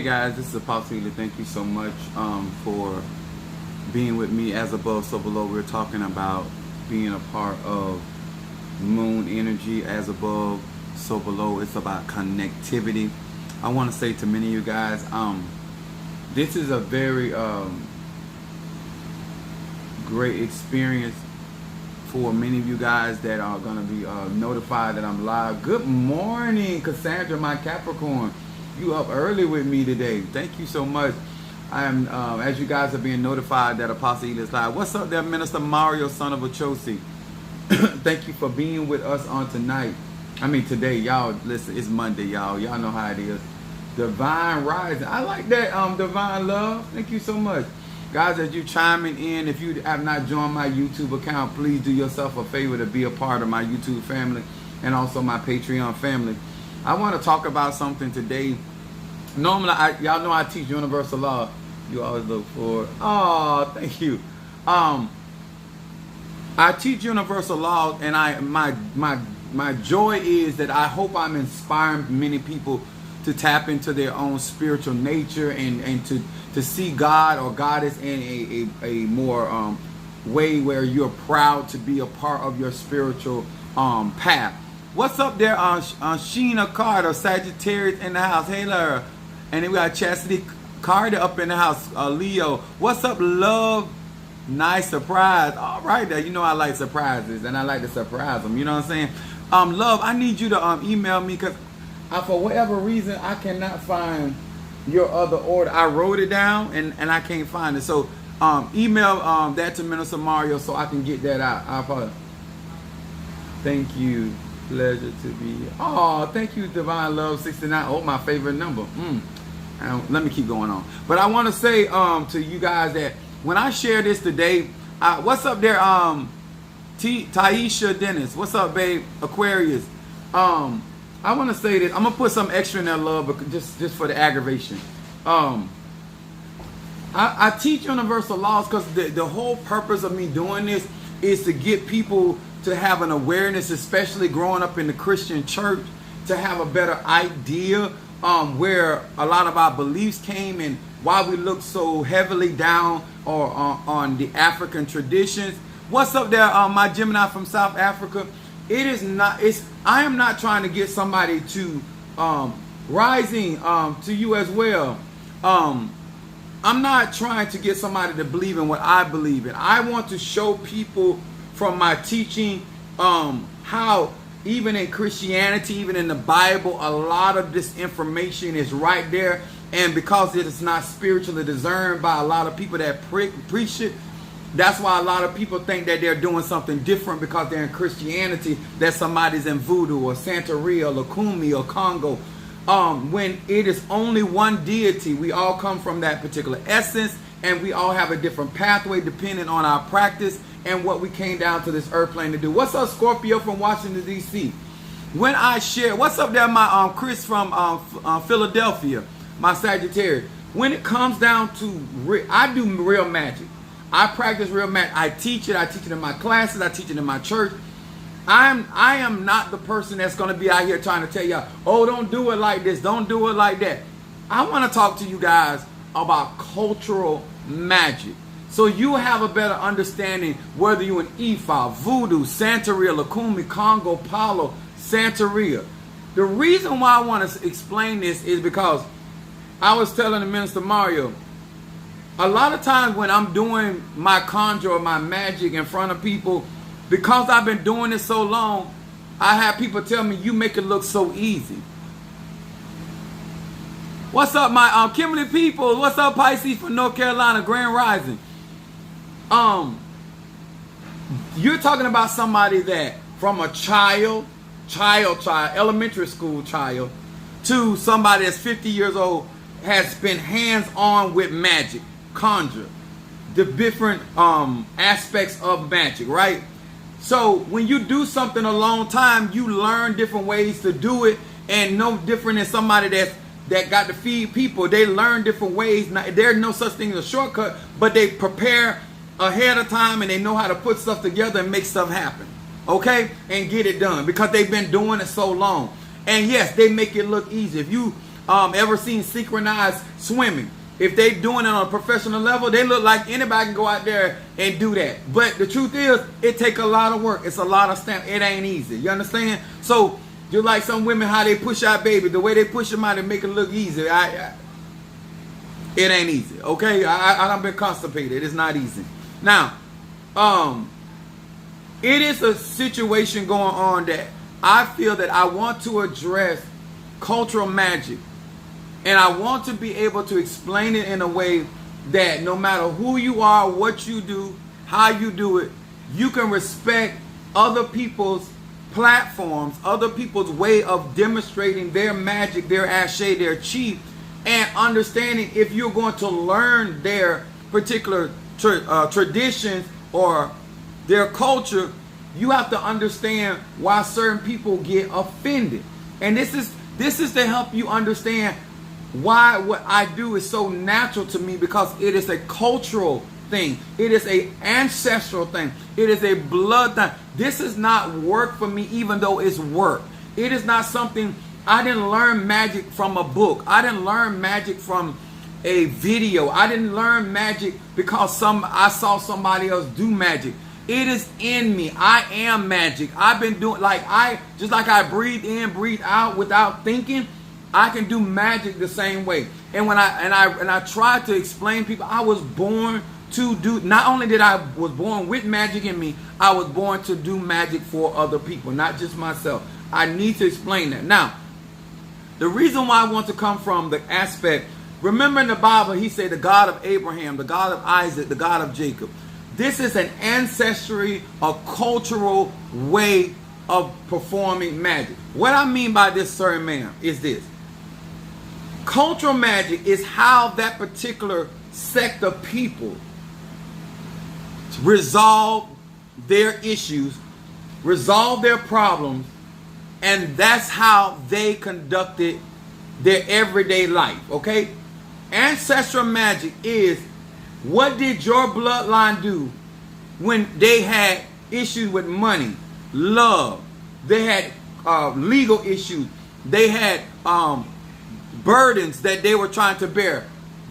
Hey guys, this is Apostle Ely. Thank you so much for being with me. As above, so below. We're talking about being a part of moon energy. As above, so below. It's about connectivity. I want to say to many of you guys, this is a very great experience for many of you guys that are going to be notified that I'm live. Good morning, Cassandra, my Capricorn. You up early with me today. Thank you so much. I am, as you guys are being notified that Apostle Ely is live. What's up there, Minister Mario, son of Achosi? Thank you for being with us on tonight. I mean today, y'all. Listen, it's Monday, y'all. Y'all know how it is. Divine Rising. I like that, Divine Love. Thank you so much. Guys, as you chiming in, if you have not joined my YouTube account, please do yourself a favor to be a part of my YouTube family and also my Patreon family. I want to talk about something today. Normally, y'all know I teach universal law. You always look forward. Oh, thank you. I teach universal law, and my joy is that I hope I'm inspiring many people to tap into their own spiritual nature and to see God or Goddess in a more way where you're proud to be a part of your spiritual path. What's up there on Sheena Carter, Sagittarius in the house? Hey, Lara. And then we got Chastity Carter up in the house, Leo. What's up, love? Nice surprise. All right, there. You know I like surprises, and I like to surprise them. You know what I'm saying? Love, I need you to email me because for whatever reason, I cannot find your other order. I wrote it down, and I can't find it. So email that to Minister Mario so I can get that out. I apologize. Thank you. Pleasure to be here. Oh, thank you, Divine Love 69. Oh, my favorite number. Let me keep going on. But I want to say to you guys that when I share this today, what's up there, Taisha Dennis? What's up, babe? Aquarius. I want to say this. I'm gonna put some extra in there, love, but just for the aggravation. I teach universal laws because the whole purpose of me doing this is to get people to have an awareness, especially growing up in the Christian church, to have a better idea where a lot of our beliefs came and why we look so heavily down or on the African traditions. What's up there, my Gemini from South Africa? I am not trying to get somebody to rising to you as well. I'm not trying to get somebody to believe in what I believe in. I want to show people from my teaching how even in Christianity, even in the Bible, a lot of this information is right there. And because it is not spiritually discerned by a lot of people that preach it, that's why a lot of people think that they're doing something different because they're in Christianity, that somebody's in voodoo or Santeria or Lakumi or Congo. When it is only one deity, we all come from that particular essence, and we all have a different pathway depending on our practice and what we came down to this earth plane to do. What's up, Scorpio from Washington, D.C.? When I share, what's up there, my Chris from Philadelphia, my Sagittarius? When it comes down to, I do real magic. I practice real magic. I teach it in my classes. I teach it in my church. I am not the person that's going to be out here trying to tell y'all, oh, don't do it like this. Don't do it like that. I want to talk to you guys about cultural magic, so you have a better understanding whether you're in Ifa, Voodoo, Santeria, Lakumi, Congo, Palo, Santeria. The reason why I want to explain this is because I was telling the Minister Mario, a lot of times when I'm doing my conjure or my magic in front of people, because I've been doing this so long, I have people tell me, you make it look so easy. What's up, my Kimberly people? What's up, Pisces from North Carolina, Grand Rising? You're talking about somebody that from a child, elementary school child, to somebody that's 50 years old has been hands-on with magic, conjure, the different aspects of magic, right? So when you do something a long time, you learn different ways to do it, and no different than somebody that got to feed people. They learn different ways. Now, there's no such thing as a shortcut, but they prepare ahead of time and they know how to put stuff together and make stuff happen. Okay? And get it done because they've been doing it so long. And yes, they make it look easy. If you ever seen synchronized swimming? If they doing it on a professional level, they look like anybody can go out there and do that. But the truth is, it take a lot of work. It's a lot of stamp. It ain't easy. You understand? So just like some women, how they push out baby, the way they push them out, they make it look easy. It ain't easy. Okay, I done been constipated. It's not easy. Now, it is a situation going on that I feel that I want to address cultural magic. And I want to be able to explain it in a way that no matter who you are, what you do, how you do it, you can respect other people's platforms, other people's way of demonstrating their magic, their ashe, their chi, and understanding if you're going to learn their particular traditions or their culture, you have to understand why certain people get offended. And this is to help you understand why what I do is so natural to me, because it is a cultural thing. It is a ancestral thing. It is a blood thing. This is not work for me, even though it's work. It is not something, I didn't learn magic from a book. I didn't learn magic from a video. I didn't learn magic because I saw somebody else do magic. It is in me. I am magic. I've been doing just like I breathe in, breathe out without thinking. I can do magic the same way. And when I try to explain to people, I was born to do, not only did I was born with magic in me, I was born to do magic for other people, not just myself. I need to explain that. Now, the reason why I want to come from the aspect, remember in the Bible, he said the God of Abraham, the God of Isaac, the God of Jacob. This is an ancestry, a cultural way of performing magic. What I mean by this, sir and ma'am, is this. Cultural magic is how that particular sect of people resolve their issues, resolve their problems, and that's how they conducted their everyday life, okay? Ancestral magic is, what did your bloodline do when they had issues with money, love, they had legal issues, they had burdens that they were trying to bear?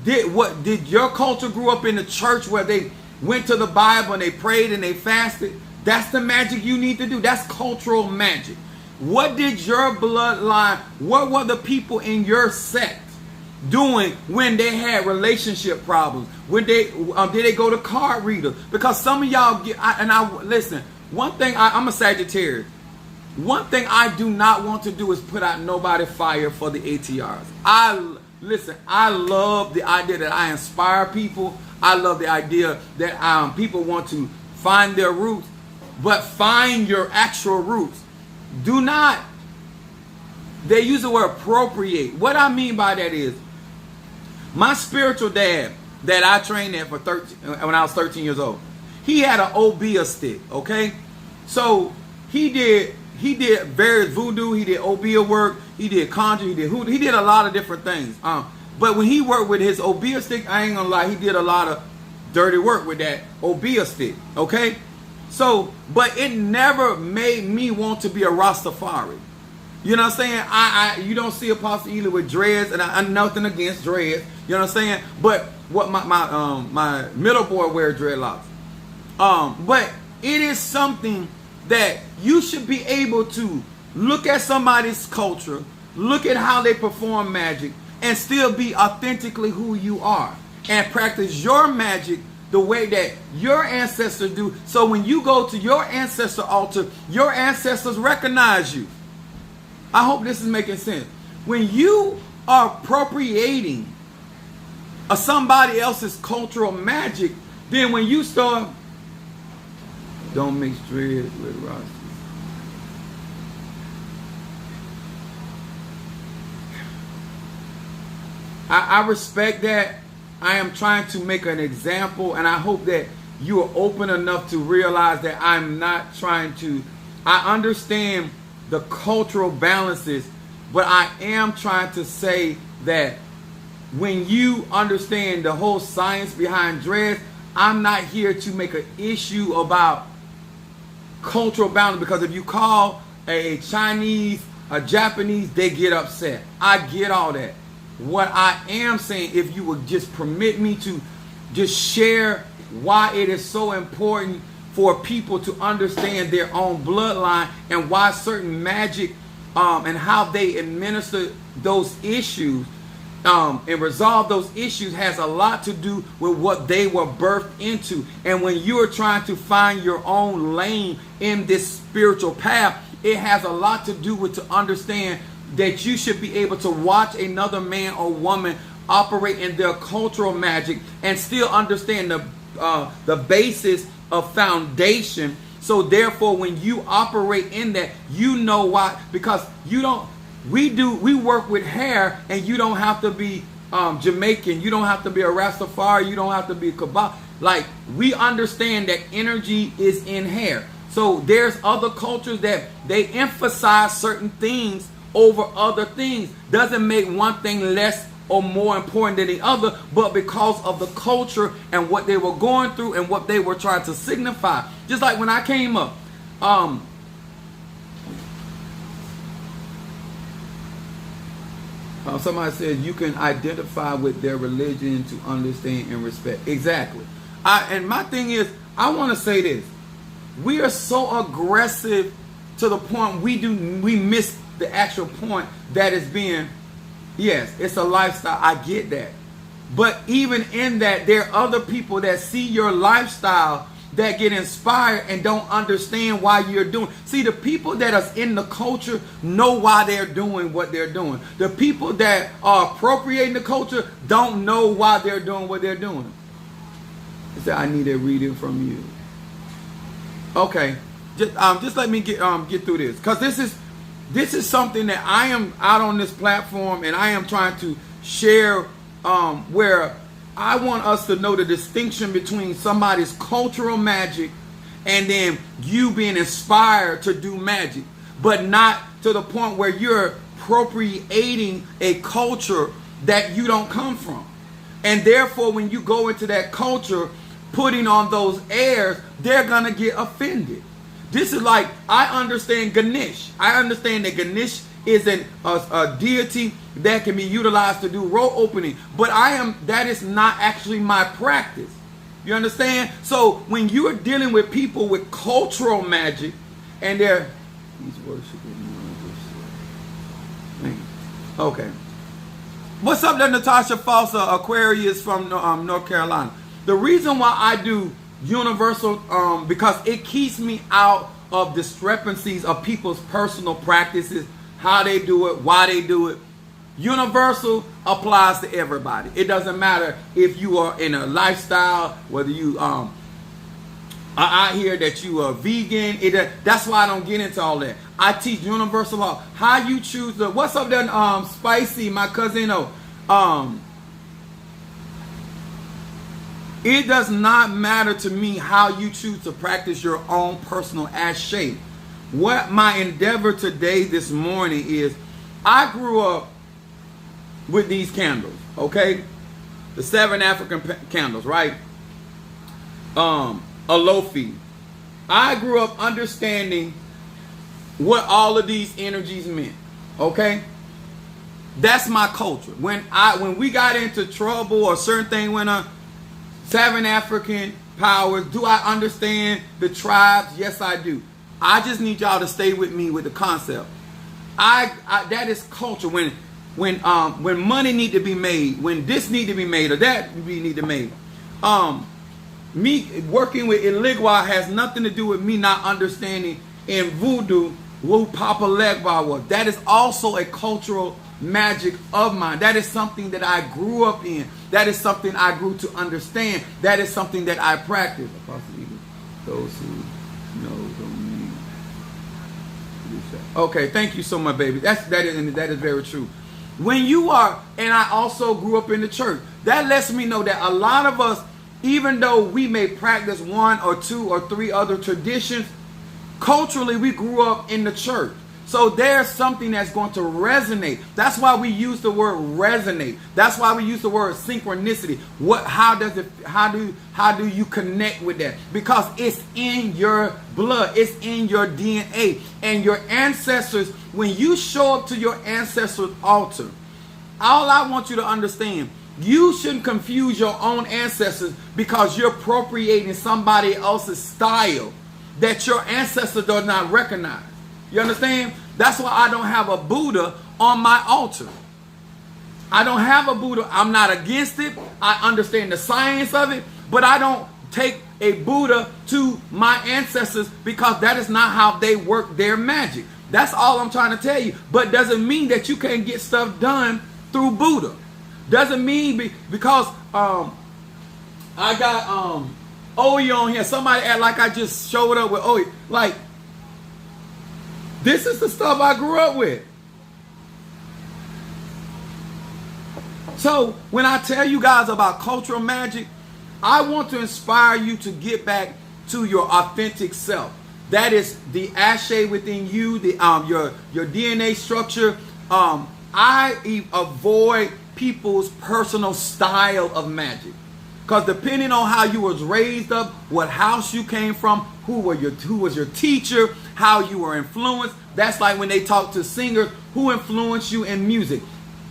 Did your culture grew up in the church where they went to the Bible and they prayed and they fasted? That's the magic you need to do. That's cultural magic. What did your bloodline, what were the people in your sect doing when they had relationship problems? When they did they go to card readers? Because some of y'all listen, one thing, I'm a Sagittarius. One thing I do not want to do is put out nobody fire for the ATRs. I love the idea that I inspire people. I love the idea that people want to find their roots, but find your actual roots. Do not, they use the word appropriate. What I mean by that is, my spiritual dad that I trained at when I was 13 years old, he had an Obeah stick, okay? So he did various voodoo, he did Obeah work, he did conjure, he did hoodoo, he did a lot of different things. But when he worked with his Obeah stick, I ain't gonna lie, he did a lot of dirty work with that Obeah stick, okay? So, but it never made me want to be a Rastafari. You know what I'm saying? You don't see Apostle Ely with dreads, and I'm nothing against dreads. You know what I'm saying? But what my middle boy wear dreadlocks. But it is something that you should be able to look at somebody's culture, look at how they perform magic, and still be authentically who you are, and practice your magic the way that your ancestors do. So when you go to your ancestor altar, your ancestors recognize you. I hope this is making sense. When you are appropriating somebody else's cultural magic, then when you start, don't mix dreads with Rasta. I respect that. I am trying to make an example, and I hope that you are open enough to realize that I'm not trying to, I understand the cultural balances, but I am trying to say that when you understand the whole science behind dreads, I'm not here to make an issue about cultural balance, because if you call a Chinese, a Japanese, they get upset. I get all that. what I am saying, if you would just permit me to just share why it is so important for people to understand their own bloodline and why certain magic and how they administer those issues and resolve those issues has a lot to do with what they were birthed into. And when you are trying to find your own lane in this spiritual path, it has a lot to do with to understand that you should be able to watch another man or woman operate in their cultural magic and still understand the basis of foundation. So therefore, when you operate in that, you know why, because we work with hair, and you don't have to be Jamaican, you don't have to be a Rastafari, you don't have to be a Kabbalah. Like, we understand that energy is in hair. So there's other cultures that they emphasize certain things over other things. Doesn't make one thing less or more important than the other, but because of the culture and what they were going through and what they were trying to signify. Just like when I came up, somebody said you can identify with their religion to understand and respect. Exactly. And my thing is, I want to say this: we are so aggressive to the point we miss the actual point that is being. Yes, it's a lifestyle. I get that. But even in that, there are other people that see your lifestyle that get inspired and don't understand why you're doing. See, the people that are in the culture know why they're doing what they're doing. The people that are appropriating the culture don't know why they're doing what they're doing. He said, I need a reading from you. Okay. Just let me get through this. Because this is something that I am out on this platform and I am trying to share, where I want us to know the distinction between somebody's cultural magic and then you being inspired to do magic, but not to the point where you're appropriating a culture that you don't come from. And therefore, when you go into that culture, putting on those airs, they're going to get offended. This is like, I understand Ganesh. I understand that Ganesh is a deity that can be utilized to do road opening. But that is not actually my practice. You understand? So when you're dealing with people with cultural magic and he's worshiping. Okay. What's up there, Natasha Falsa, Aquarius from North Carolina? The reason why I do universal, because it keeps me out of discrepancies of people's personal practices, how they do it, why they do it. Universal applies to everybody. It doesn't matter if you are in a lifestyle, whether you are out here that you are vegan. That's why I don't get into all that. I teach universal law. How you choose what's up there, Spicy, my cousin. It does not matter to me how you choose to practice your own personal ass shape. What my endeavor today, this morning, is I grew up with these candles, okay? The 7 African candles, right? Alofi. I grew up understanding what all of these energies meant, okay? That's my culture. When we got into trouble or certain thing went on, 7 African powers. Do I understand the tribes? Yes, I do. I just need y'all to stay with me with the concept. That is culture. When money need to be made, when this need to be made or that need to be made. Me working with Eligua has nothing to do with me not understanding in voodoo who Papa Legba was. That is also a cultural magic of mine. That is something that I grew up in. That is something I grew to understand. That is something that I practice. Those who know don't need. Okay, thank you so much, baby. That is very true. When you are, and I also grew up in the church, that lets me know that a lot of us, even though we may practice 1 or 2 or 3 other traditions, culturally we grew up in the church. So there's something that's going to resonate. That's why we use the word resonate. That's why we use the word synchronicity. How do you connect with that? Because it's in your blood. It's in your DNA. And your ancestors, when you show up to your ancestors' altar, All I want you to understand, you shouldn't confuse your own ancestors because you're appropriating somebody else's style that your ancestor does not recognize. You understand? That's why I don't have a Buddha on my altar. I don't have a Buddha. I'm not against it. I understand the science of it, but I don't take a Buddha to my ancestors because that is not how they work their magic. That's all I'm trying to tell you. But doesn't mean that you can't get stuff done through Buddha. Doesn't mean because I got Oye on here. Somebody act like I just showed up with Oye. Like, this is the stuff I grew up with. So when I tell you guys about cultural magic, I want to inspire you to get back to your authentic self. That is the ashe within you, the your DNA structure. I avoid people's personal style of magic, because depending on how you was raised up, what house you came from, who was your teacher, how you were influenced. That's like when they talk to singers, who influenced you in music.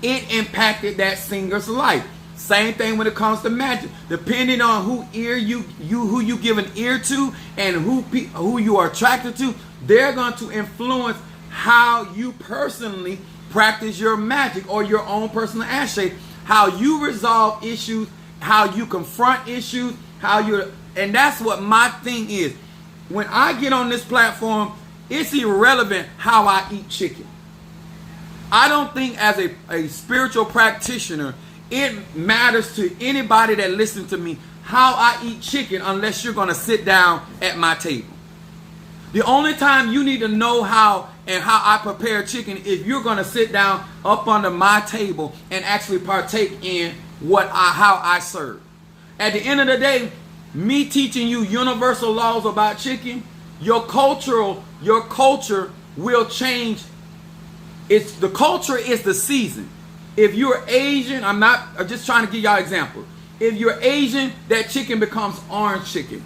It impacted that singer's life. Same thing when it comes to magic. Depending on who you give an ear to and who you are attracted to, they're going to influence how you personally practice your magic or your own personal ashe, how you resolve issues, how you confront issues, and that's what my thing is. When I get on this platform, it's irrelevant how I eat chicken. I don't think as a spiritual practitioner, it matters to anybody that listens to me how I eat chicken unless you're going to sit down at my table. The only time you need to know how I prepare chicken is if you're going to sit down up under my table and actually partake in how I serve. At the end of the day, me teaching you universal laws about chicken, your culture will change. The culture is the season. If you're Asian, I'm just trying to give y'all an example. If you're Asian, that chicken becomes orange chicken.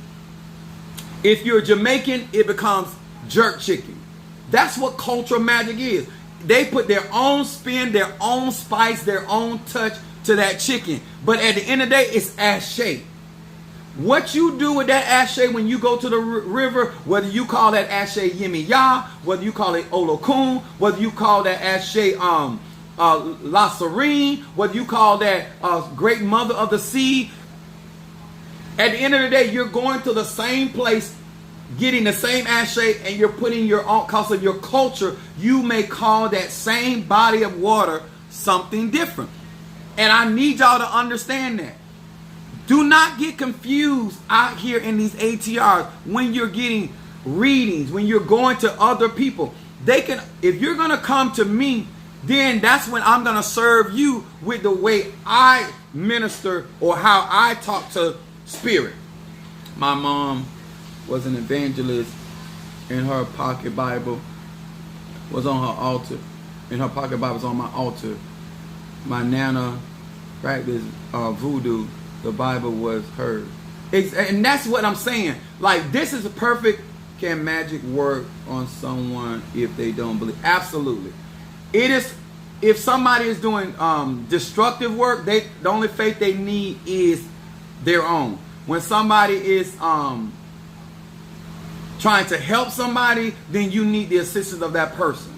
If you're Jamaican, it becomes jerk chicken. That's what cultural magic is. They put their own spin, their own spice, their own touch to that chicken. But at the end of the day, it's ashe. What you do with that ashe when you go to the river, whether you call that ashe Yemi Ya, whether you call it Olokun, whether you call that ashe La Serene, whether you call that Great Mother of the Sea, at the end of the day, you're going to the same place, getting the same ashe, and you're putting your own, because of your culture, you may call that same body of water something different. And I need y'all to understand that. Do not get confused out here in these ATRs when you're getting readings, when you're going to other people. If you're going to come to me, then that's when I'm going to serve you with the way I minister or how I talk to spirit. My mom was an evangelist, and her pocket Bible was on her altar. And her pocket Bible was on my altar. My nana practiced voodoo. The Bible was hers. And that's what I'm saying. Like, this is a perfect. Can magic work on someone if they don't believe? Absolutely. It is. If somebody is doing destructive work, the only faith they need is their own. When somebody is trying to help somebody, then you need the assistance of that person.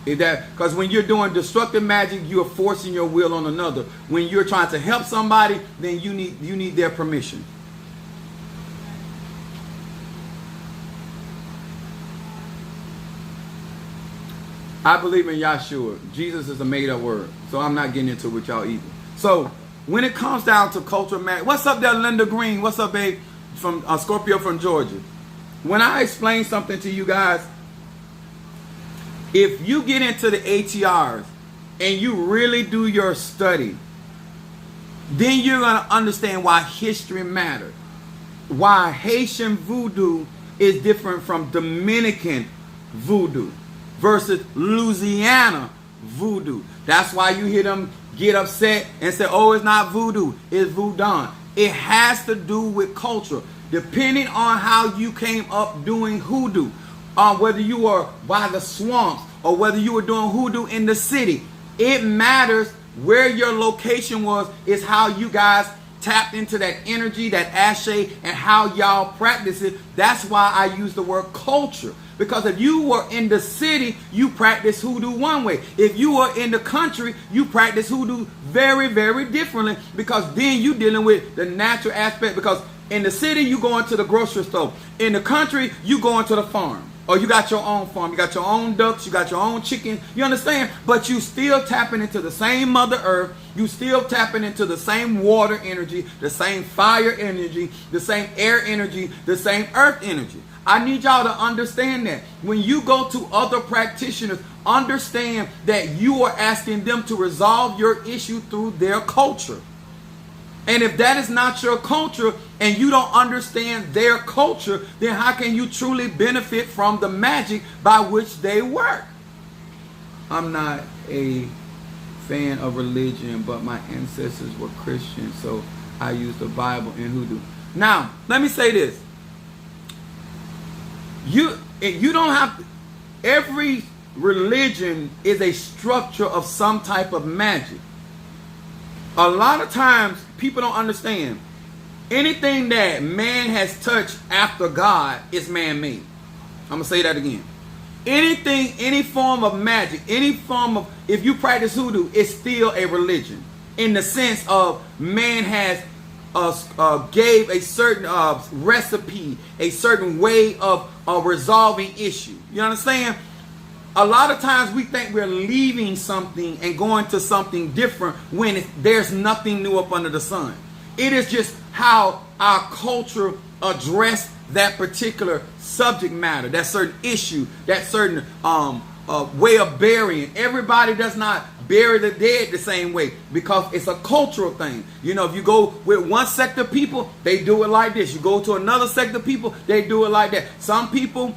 Because when you're doing destructive magic, you're forcing your will on another. When you're trying to help somebody, then you need their permission. I believe in Yahshua. Jesus is a made-up word, so I'm not getting into it with y'all either. So when it comes down to cultural magic, what's up there, Linda Green? What's up, babe? From Scorpio from Georgia. When I explain something to you guys, if you get into the ATRs and you really do your study, then you're going to understand why history matters. Why Haitian voodoo is different from Dominican voodoo versus Louisiana voodoo. That's why you hear them get upset and say, oh, it's not voodoo, it's voodoo. It has to do with culture. Depending on how you came up doing hoodoo, whether you were by the swamps or whether you were doing hoodoo in the city, it matters where your location was is how you guys tapped into that energy, that ashe, and how y'all practice it. That's why I use the word culture. Because if you were in the city, you practice hoodoo one way. If you were in the country, you practice hoodoo very, very differently. Because then you're dealing with the natural aspect. Because in the city, you go into the grocery store. In the country, you go into the farm. Or you got your own farm. You got your own ducks. You got your own chickens. You understand? But you still tapping into the same Mother Earth. You still tapping into the same water energy, the same fire energy, the same air energy, the same earth energy. I need y'all to understand that. When you go to other practitioners, understand that you are asking them to resolve your issue through their culture. And if that is not your culture and you don't understand their culture, then how can you truly benefit from the magic by which they work? I'm not a fan of religion, but my ancestors were Christians, so I use the Bible and hoodoo. Now, let me say this. You don't have to, every religion is a structure of some type of magic. A lot of times people don't understand anything that man has touched after God is man-made. I'm going to say that again. Anything, any form of magic, any form of, if you practice hoodoo, it's still a religion. In the sense of man has gave a certain recipe, a certain way of resolving issue. You understand? A lot of times we think we're leaving something and going to something different when there's nothing new up under the sun. It is just how our culture addressed that particular subject matter, that certain issue, that certain way of burying. Everybody does not bury the dead the same way because it's a cultural thing. You know, if you go with one sect of people, they do it like this. You go to another sect of people, they do it like that. Some people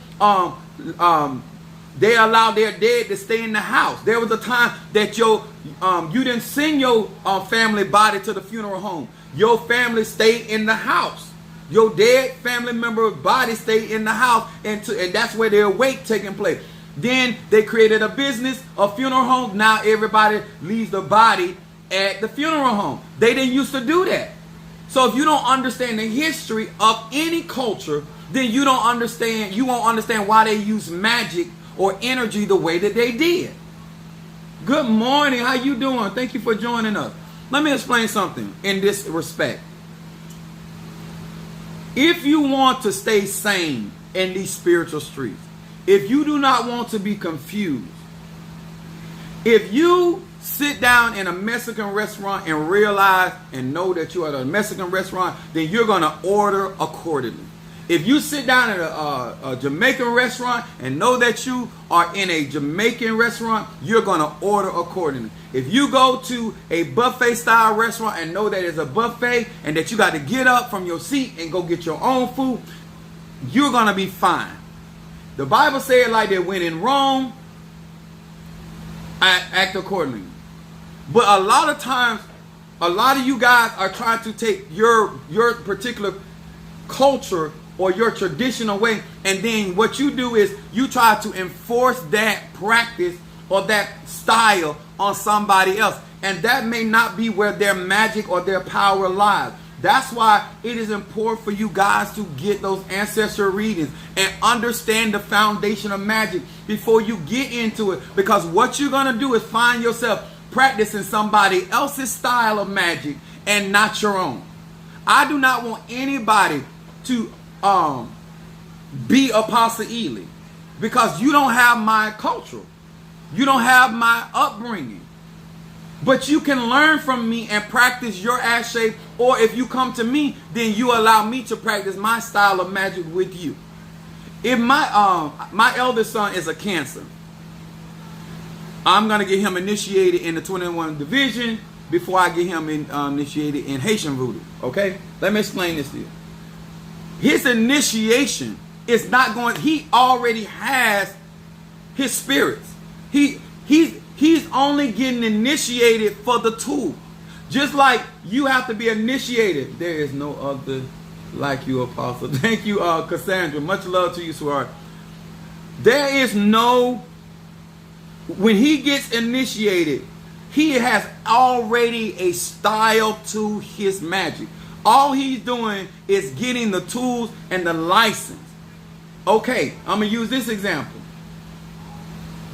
they allow their dead to stay in the house. There was a time that you didn't send your family body to the funeral home. Your family stayed in the house. Your dead family member's body stayed in the house, and that's where their wake taking place. Then they created a business, a funeral home. Now everybody leaves the body at the funeral home. They didn't used to do that. So if you don't understand the history of any culture, then you won't understand why they use magic or energy the way that they did. Good morning. How you doing? Thank you for joining us. Let me explain something in this respect. If you want to stay sane in these spiritual streets, if you do not want to be confused, if you sit down in a Mexican restaurant and realize and know that you are at a Mexican restaurant, then you're going to order accordingly. If you sit down at a Jamaican restaurant and know that you are in a Jamaican restaurant, you're going to order accordingly. If you go to a buffet style restaurant and know that it's a buffet and that you got to get up from your seat and go get your own food, you're going to be fine. The Bible said like that, when in Rome, act accordingly. But a lot of times, a lot of you guys are trying to take your particular culture or your traditional way, and then what you do is you try to enforce that practice or that style on somebody else, and that may not be where their magic or their power lies. That's why it is important for you guys to get those ancestral readings and understand the foundation of magic before you get into it, because what you're going to do is find yourself practicing somebody else's style of magic and not your own. I do not want anybody to be Apostle Ely, because you don't have my culture. You don't have my upbringing. But you can learn from me and practice your ashe, or if you come to me, then you allow me to practice my style of magic with you. If my eldest son is a Cancer, I'm going to get him initiated in the 21 division before I get him initiated in Haitian Voodoo. Okay? Let me explain this to you. His initiation is not going, he already has his spirits. He's only getting initiated for the tool. Just like you have to be initiated. There is no other like you, Apostle. Thank you, Cassandra. Much love to you, sweetheart. There is no, when he gets initiated, He has already a style to his magic. All he's doing is getting the tools and the license. Okay, I'm going to use this example.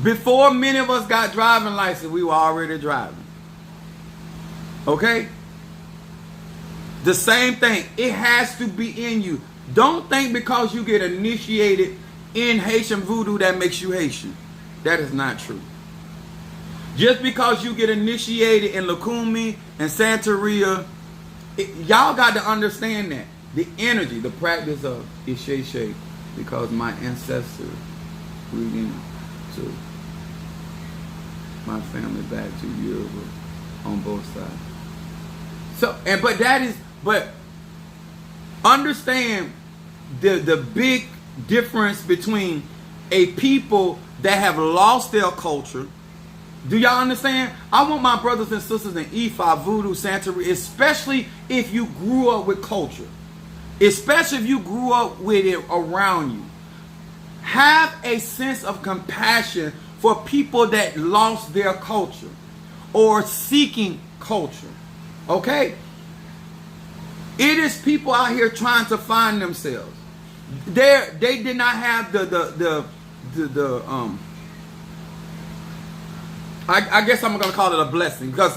Before many of us got driving license, we were already driving. Okay? The same thing. It has to be in you. Don't think because you get initiated in Haitian voodoo that makes you Haitian. That is not true. Just because you get initiated in Lukumi and Santeria, y'all got to understand that. The energy, the practice of Ishe, because my ancestors reading to my family back to Yoruba on both sides. So, but understand the big difference between a people that have lost their culture. Do y'all understand? I want my brothers and sisters in Ifa, Voodoo, Santeria, especially if you grew up with culture, especially if you grew up with it around you, have a sense of compassion for people that lost their culture or seeking culture. Okay? It is people out here trying to find themselves. They did not have I guess I'm gonna call it a blessing, because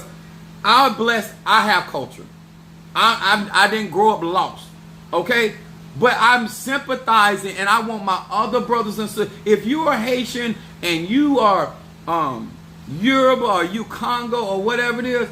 I'm blessed. I have culture. I didn't grow up lost. Okay? But I'm sympathizing, and I want my other brothers and sisters. If you are Haitian and you are Yoruba or you Congo or whatever it is,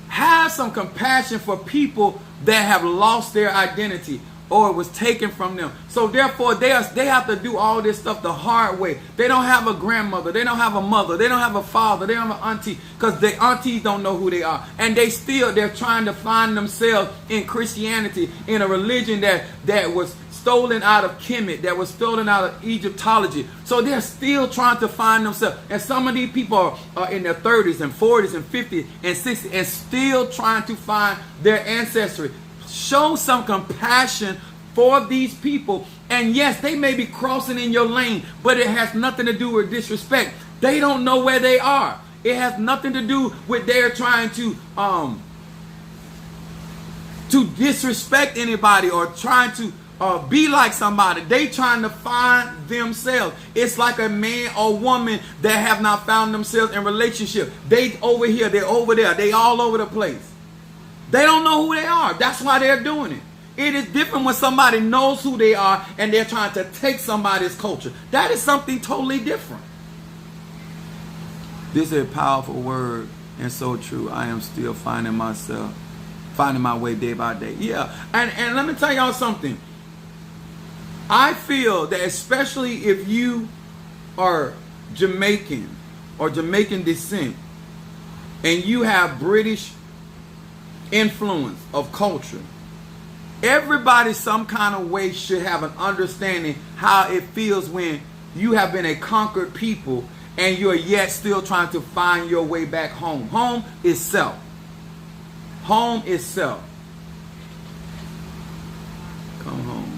have some compassion for people that have lost their identity or it was taken from them. So therefore, they have to do all this stuff the hard way. They don't have a grandmother. They don't have a mother. They don't have a father. They don't have an auntie, because the aunties don't know who they are. And they're trying to find themselves in Christianity, in a religion that was stolen out of Kemet, that was stolen out of Egyptology. So they're still trying to find themselves. And some of these people are in their 30s and 40s and 50s and 60s and still trying to find their ancestry. Show some compassion for these people. And yes, they may be crossing in your lane, but it has nothing to do with disrespect. They don't know where they are. It has nothing to do with their trying to disrespect anybody or trying to be like somebody. They trying to find themselves. It's like a man or woman that have not found themselves in relationship. They over here, they're over there, they all over the place. They don't know who they are. That's why they're doing it. It is different when somebody knows who they are and they're trying to take somebody's culture. That is something totally different. This is a powerful word and so true. I am still finding my way day by day. Yeah, and let me tell y'all something. I feel that especially if you are Jamaican or Jamaican descent and you have British influence of culture, everybody some kind of way should have an understanding how it feels when you have been a conquered people and you're yet still trying to find your way back home. Home is self. Home is self. Come home.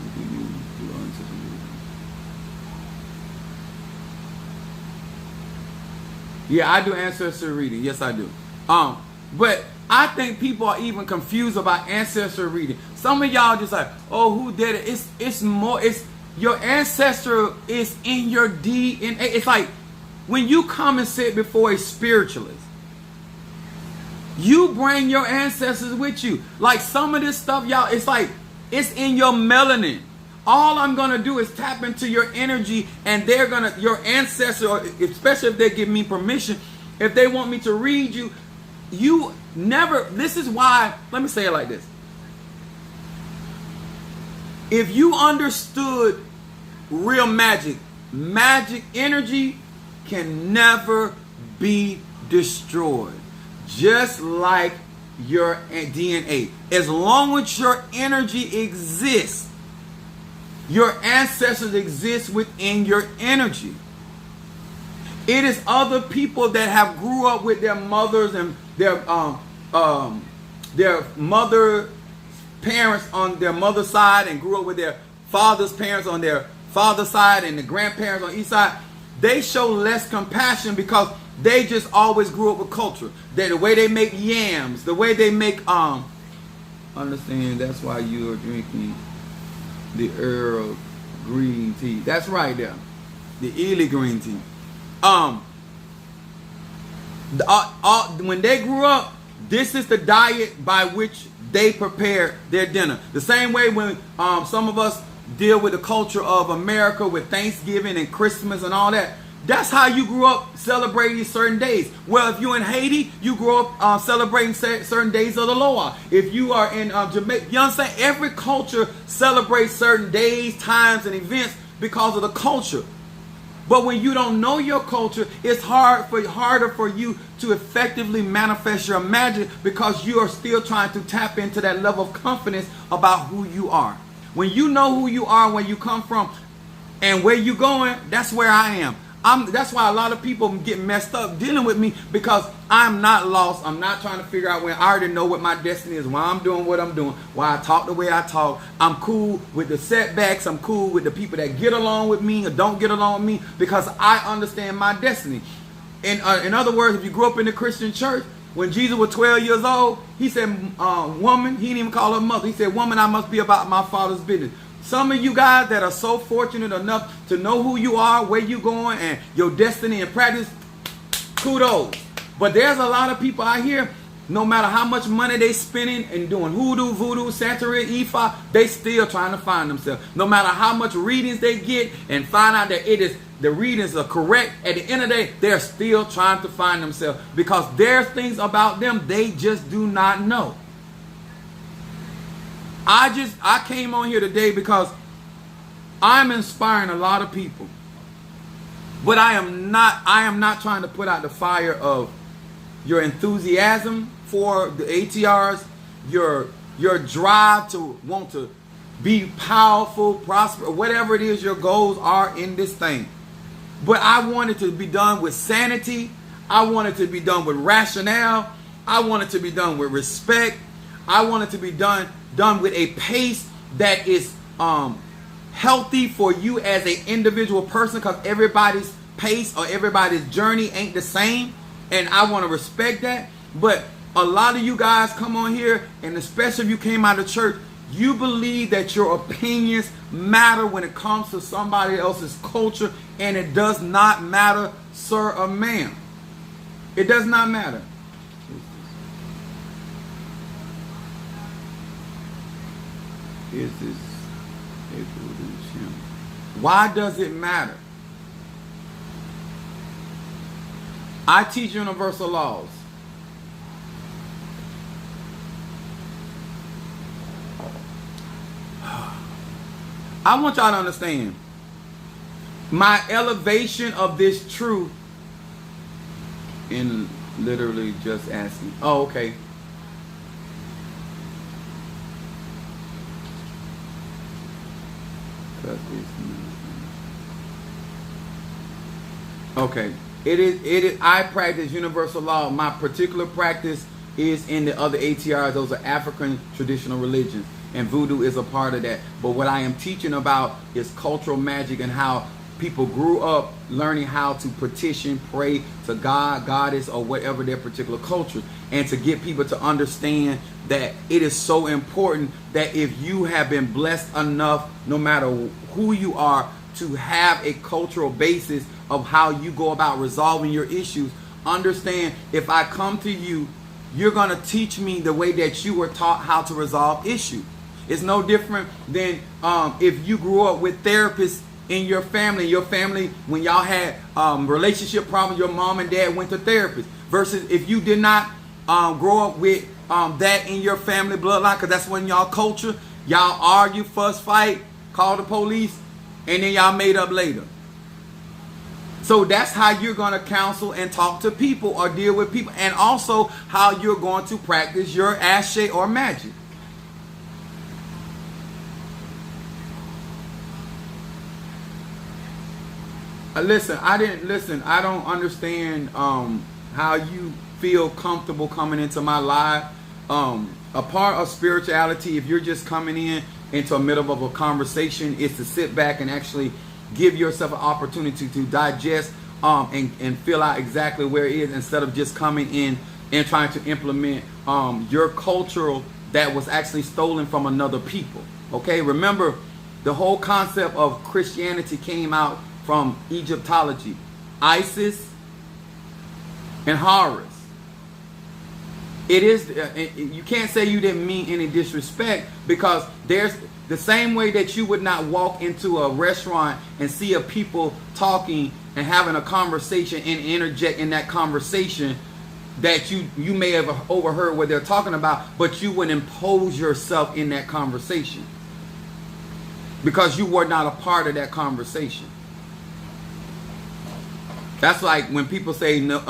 Yeah, I do ancestry reading. Yes, I do. But I think people are even confused about ancestry reading. Some of y'all just like, oh, who did it? It's more. It's your ancestor is in your DNA. It's like when you come and sit before a spiritualist, you bring your ancestors with you. Like some of this stuff, y'all, it's like it's in your melanin. All I'm going to do is tap into your energy, and your ancestor, especially if they give me permission, if they want me to read you, this is why, let me say it like this. If you understood real magic energy can never be destroyed. Just like your DNA. As long as your energy exists, your ancestors exist within your energy. It is other people that have grew up with their mothers and their mother parents on their mother's side and grew up with their father's parents on their father's side and the grandparents on each side. They show less compassion because They just always grew up with culture. The way they make yams, the way they make understand that's why you are drinking the Earl green tea. That's right there. The Ely green tea. When they grew up, this is the diet by which they prepare their dinner. The same way when some of us deal with the culture of America with Thanksgiving and Christmas and all that. That's how you grew up celebrating certain days. Well, if you're in Haiti, you grew up celebrating certain days of the Loa. If you are in Jamaica, you understand? Every culture celebrates certain days, times, and events because of the culture. But when you don't know your culture, it's harder for you to effectively manifest your magic because you are still trying to tap into that level of confidence about who you are. When you know who you are, where you come from, and where you're going, that's where I am. That's why a lot of people get messed up dealing with me, because I'm not lost. I'm not trying to figure out when I already know what my destiny is, why I'm doing what I'm doing, why I talk the way I talk. I'm cool with the setbacks. I'm cool with the people that get along with me or don't get along with me, because I understand my destiny. In other words, if you grew up in the Christian church, when Jesus was 12 years old, he said, woman, he didn't even call her mother. He said, woman, I must be about my Father's business. Some of you guys that are so fortunate enough to know who you are, where you're going, and your destiny and practice, kudos. But there's a lot of people out here, no matter how much money they spending and doing hoodoo, voodoo, Santeria, Ifa, they still trying to find themselves. No matter how much readings they get and find out that the readings are correct, at the end of the day, they're still trying to find themselves, because there's things about them they just do not know. I came on here today because I'm inspiring a lot of people. But I am not trying to put out the fire of your enthusiasm for the ATRs, your drive to want to be powerful, prosper, whatever it is your goals are in this thing. But I want it to be done with sanity. I want it to be done with rationale. I want it to be done with respect. I want it to be done with a pace that is healthy for you as an individual person, because everybody's pace or everybody's journey ain't the same, and I want to respect that. But a lot of you guys come on here, and especially if you came out of church, you believe that your opinions matter when it comes to somebody else's culture, and it does not matter, sir or ma'am. It does not matter. Is this a voodoo channel? Why does it matter? I teach universal laws. I want y'all to understand my elevation of this truth in literally just asking. Oh, okay. Okay. It is. I practice universal law. My particular practice is in the other ATRs. Those are African traditional religions, and voodoo is a part of that. But what I am teaching about is cultural magic, and how people grew up learning how to petition, pray to God, goddess, or whatever their particular culture, and to get people to understand that it is so important that if you have been blessed enough, no matter who you are, to have a cultural basis of how you go about resolving your issues. Understand, if I come to you, you're going to teach me the way that you were taught how to resolve issues. It's no different than if you grew up with therapists in your family. When y'all had relationship problems, your mom and dad went to therapists. Versus if you did not grow up with that in your family bloodline, because that's when y'all culture, y'all argue, fuss, fight, call the police, and then y'all made up later. So that's how you're going to counsel and talk to people or deal with people, and also how you're going to practice your ashe or magic. Listen, I don't understand how you feel comfortable coming into my live. A part of spirituality, if you're just coming into the middle of a conversation, is to sit back and actually give yourself an opportunity to digest and fill out exactly where it is, instead of just coming in and trying to implement your cultural that was actually stolen from another people. Okay, remember, the whole concept of Christianity came out from Egyptology, Isis and Horus. It is, you can't say you didn't mean any disrespect, because there's the same way that you would not walk into a restaurant and see a people talking and having a conversation and interject in that conversation that you may have overheard what they're talking about, but you would impose yourself in that conversation because you were not a part of that conversation. That's like when people say, no,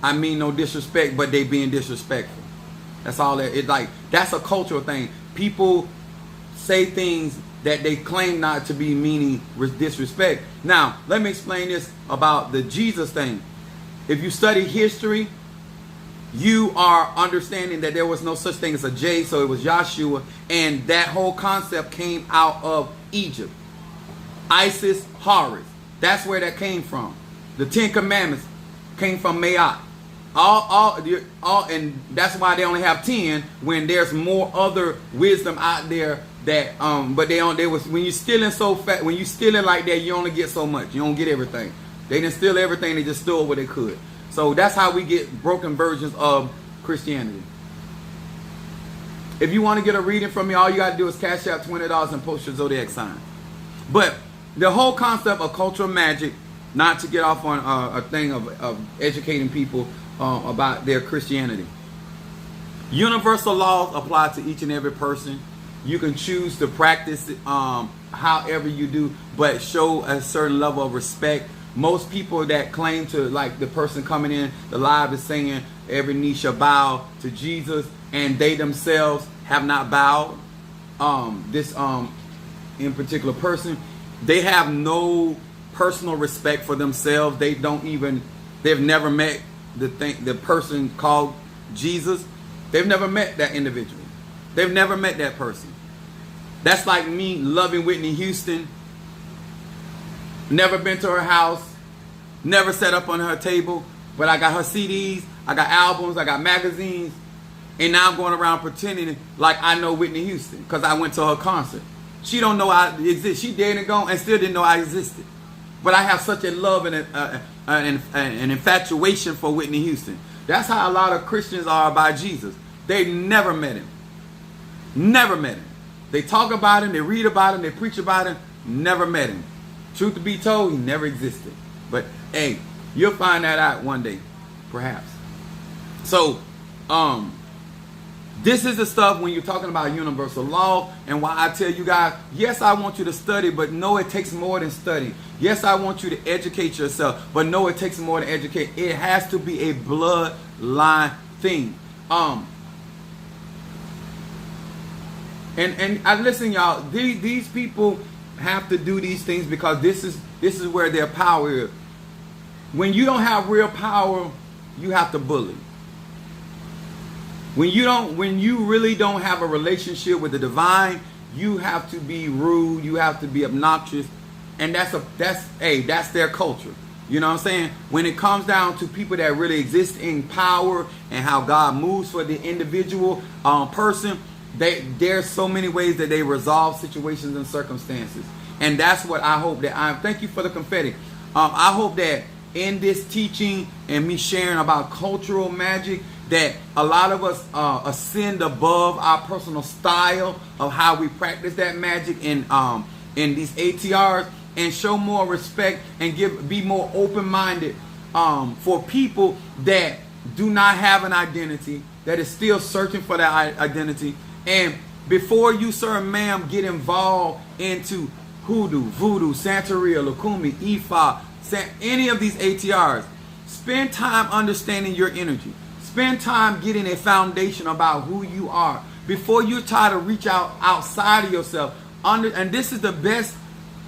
I mean no disrespect, but they being disrespectful. That's all that. It's like, that's a cultural thing. People say things that they claim not to be meaning with disrespect. Now, let me explain this about the Jesus thing. If you study history, you are understanding that there was no such thing as a J, so it was Yahshua, and that whole concept came out of Egypt. Isis, Horus. That's where that came from. The Ten Commandments came from Ma'at. And that's why they only have 10 when there's more other wisdom out there that but they was, when you stealing so fat, when you stealing like that, you only get so much. You don't get everything. They didn't steal everything, they just stole what they could. So that's how we get broken versions of Christianity. If you want to get a reading from me, all you got to do is cash out $20 and post your zodiac sign. But the whole concept of cultural magic, not to get off on a thing of educating people about their Christianity. Universal laws apply to each and every person. You can choose to practice it however you do, but show a certain level of respect. Most people that claim to, like the person coming in the live is saying every knee shall bow to Jesus, and they themselves have not bowed. This in particular person, they have no personal respect for themselves. They've never met the person called Jesus. They've never met that individual. They've never met that person. That's like me loving Whitney Houston. Never been to her house. Never sat up on her table. But I got her CDs. I got albums. I got magazines. And now I'm going around pretending like I know Whitney Houston because I went to her concert. She don't know I exist. She dead and gone and still didn't know I existed. But I have such a love and an infatuation for Whitney Houston. That's how a lot of Christians are about Jesus. They never met him. Never met him. They talk about him, they read about him, they preach about him, never met him. Truth to be told, he never existed. But hey, you'll find that out one day, perhaps. So, this is the stuff when you're talking about universal law, and why I tell you guys, yes, I want you to study, but no, it takes more than study. Yes, I want you to educate yourself, but no, it takes more than educate. It has to be a bloodline thing. And I listen, y'all. These people have to do these things because this is where their power is. When you don't have real power, you have to bully. When you really don't have a relationship with the divine, you have to be rude. You have to be obnoxious, and that's their culture. You know what I'm saying? When it comes down to people that really exist in power and how God moves for the individual person. There's so many ways that they resolve situations and circumstances. And that's what I hope that thank you for the confetti. I hope that in this teaching and me sharing about cultural magic, that a lot of us ascend above our personal style of how we practice that magic in these ATRs, and show more respect and be more open-minded for people that do not have an identity, that is still searching for that identity. And before you, sir, ma'am, get involved into hoodoo, voodoo, Santeria, Lukumi, Ifa, any of these ATRs, spend time understanding your energy. Spend time getting a foundation about who you are before you try to reach out outside of yourself. And this is the best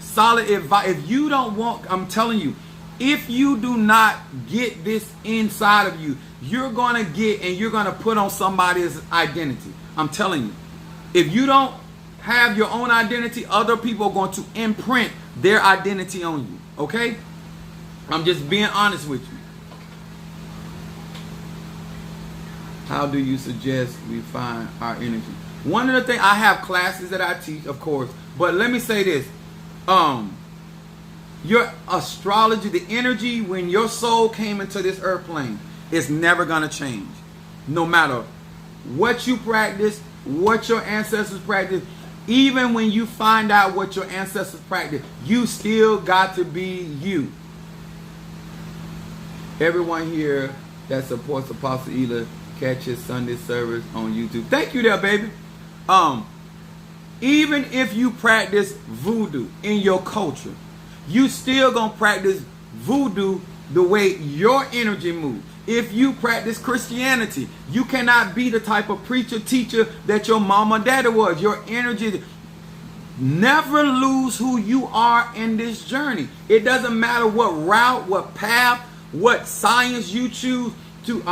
solid advice. If you don't want, I'm telling you, if you do not get this inside of you, you're going to put on somebody's identity. I'm telling you, if you don't have your own identity, other people are going to imprint their identity on you. Okay? I'm just being honest with you. How do you suggest we find our energy? One of the things, I have classes that I teach, of course, but let me say this. Your astrology, the energy when your soul came into this earth plane, is never going to change. No matter what you practice, what your ancestors practice, even when you find out what your ancestors practice, you still got to be you. Everyone here that supports Apostle Ela catches Sunday service on YouTube. Thank you there, baby. Even if you practice voodoo in your culture, you still gonna practice voodoo the way your energy moves. If you practice Christianity, you cannot be the type of preacher, teacher that your mama and daddy was. Your energy, never lose who you are in this journey. It doesn't matter what route, what path, what science you choose to,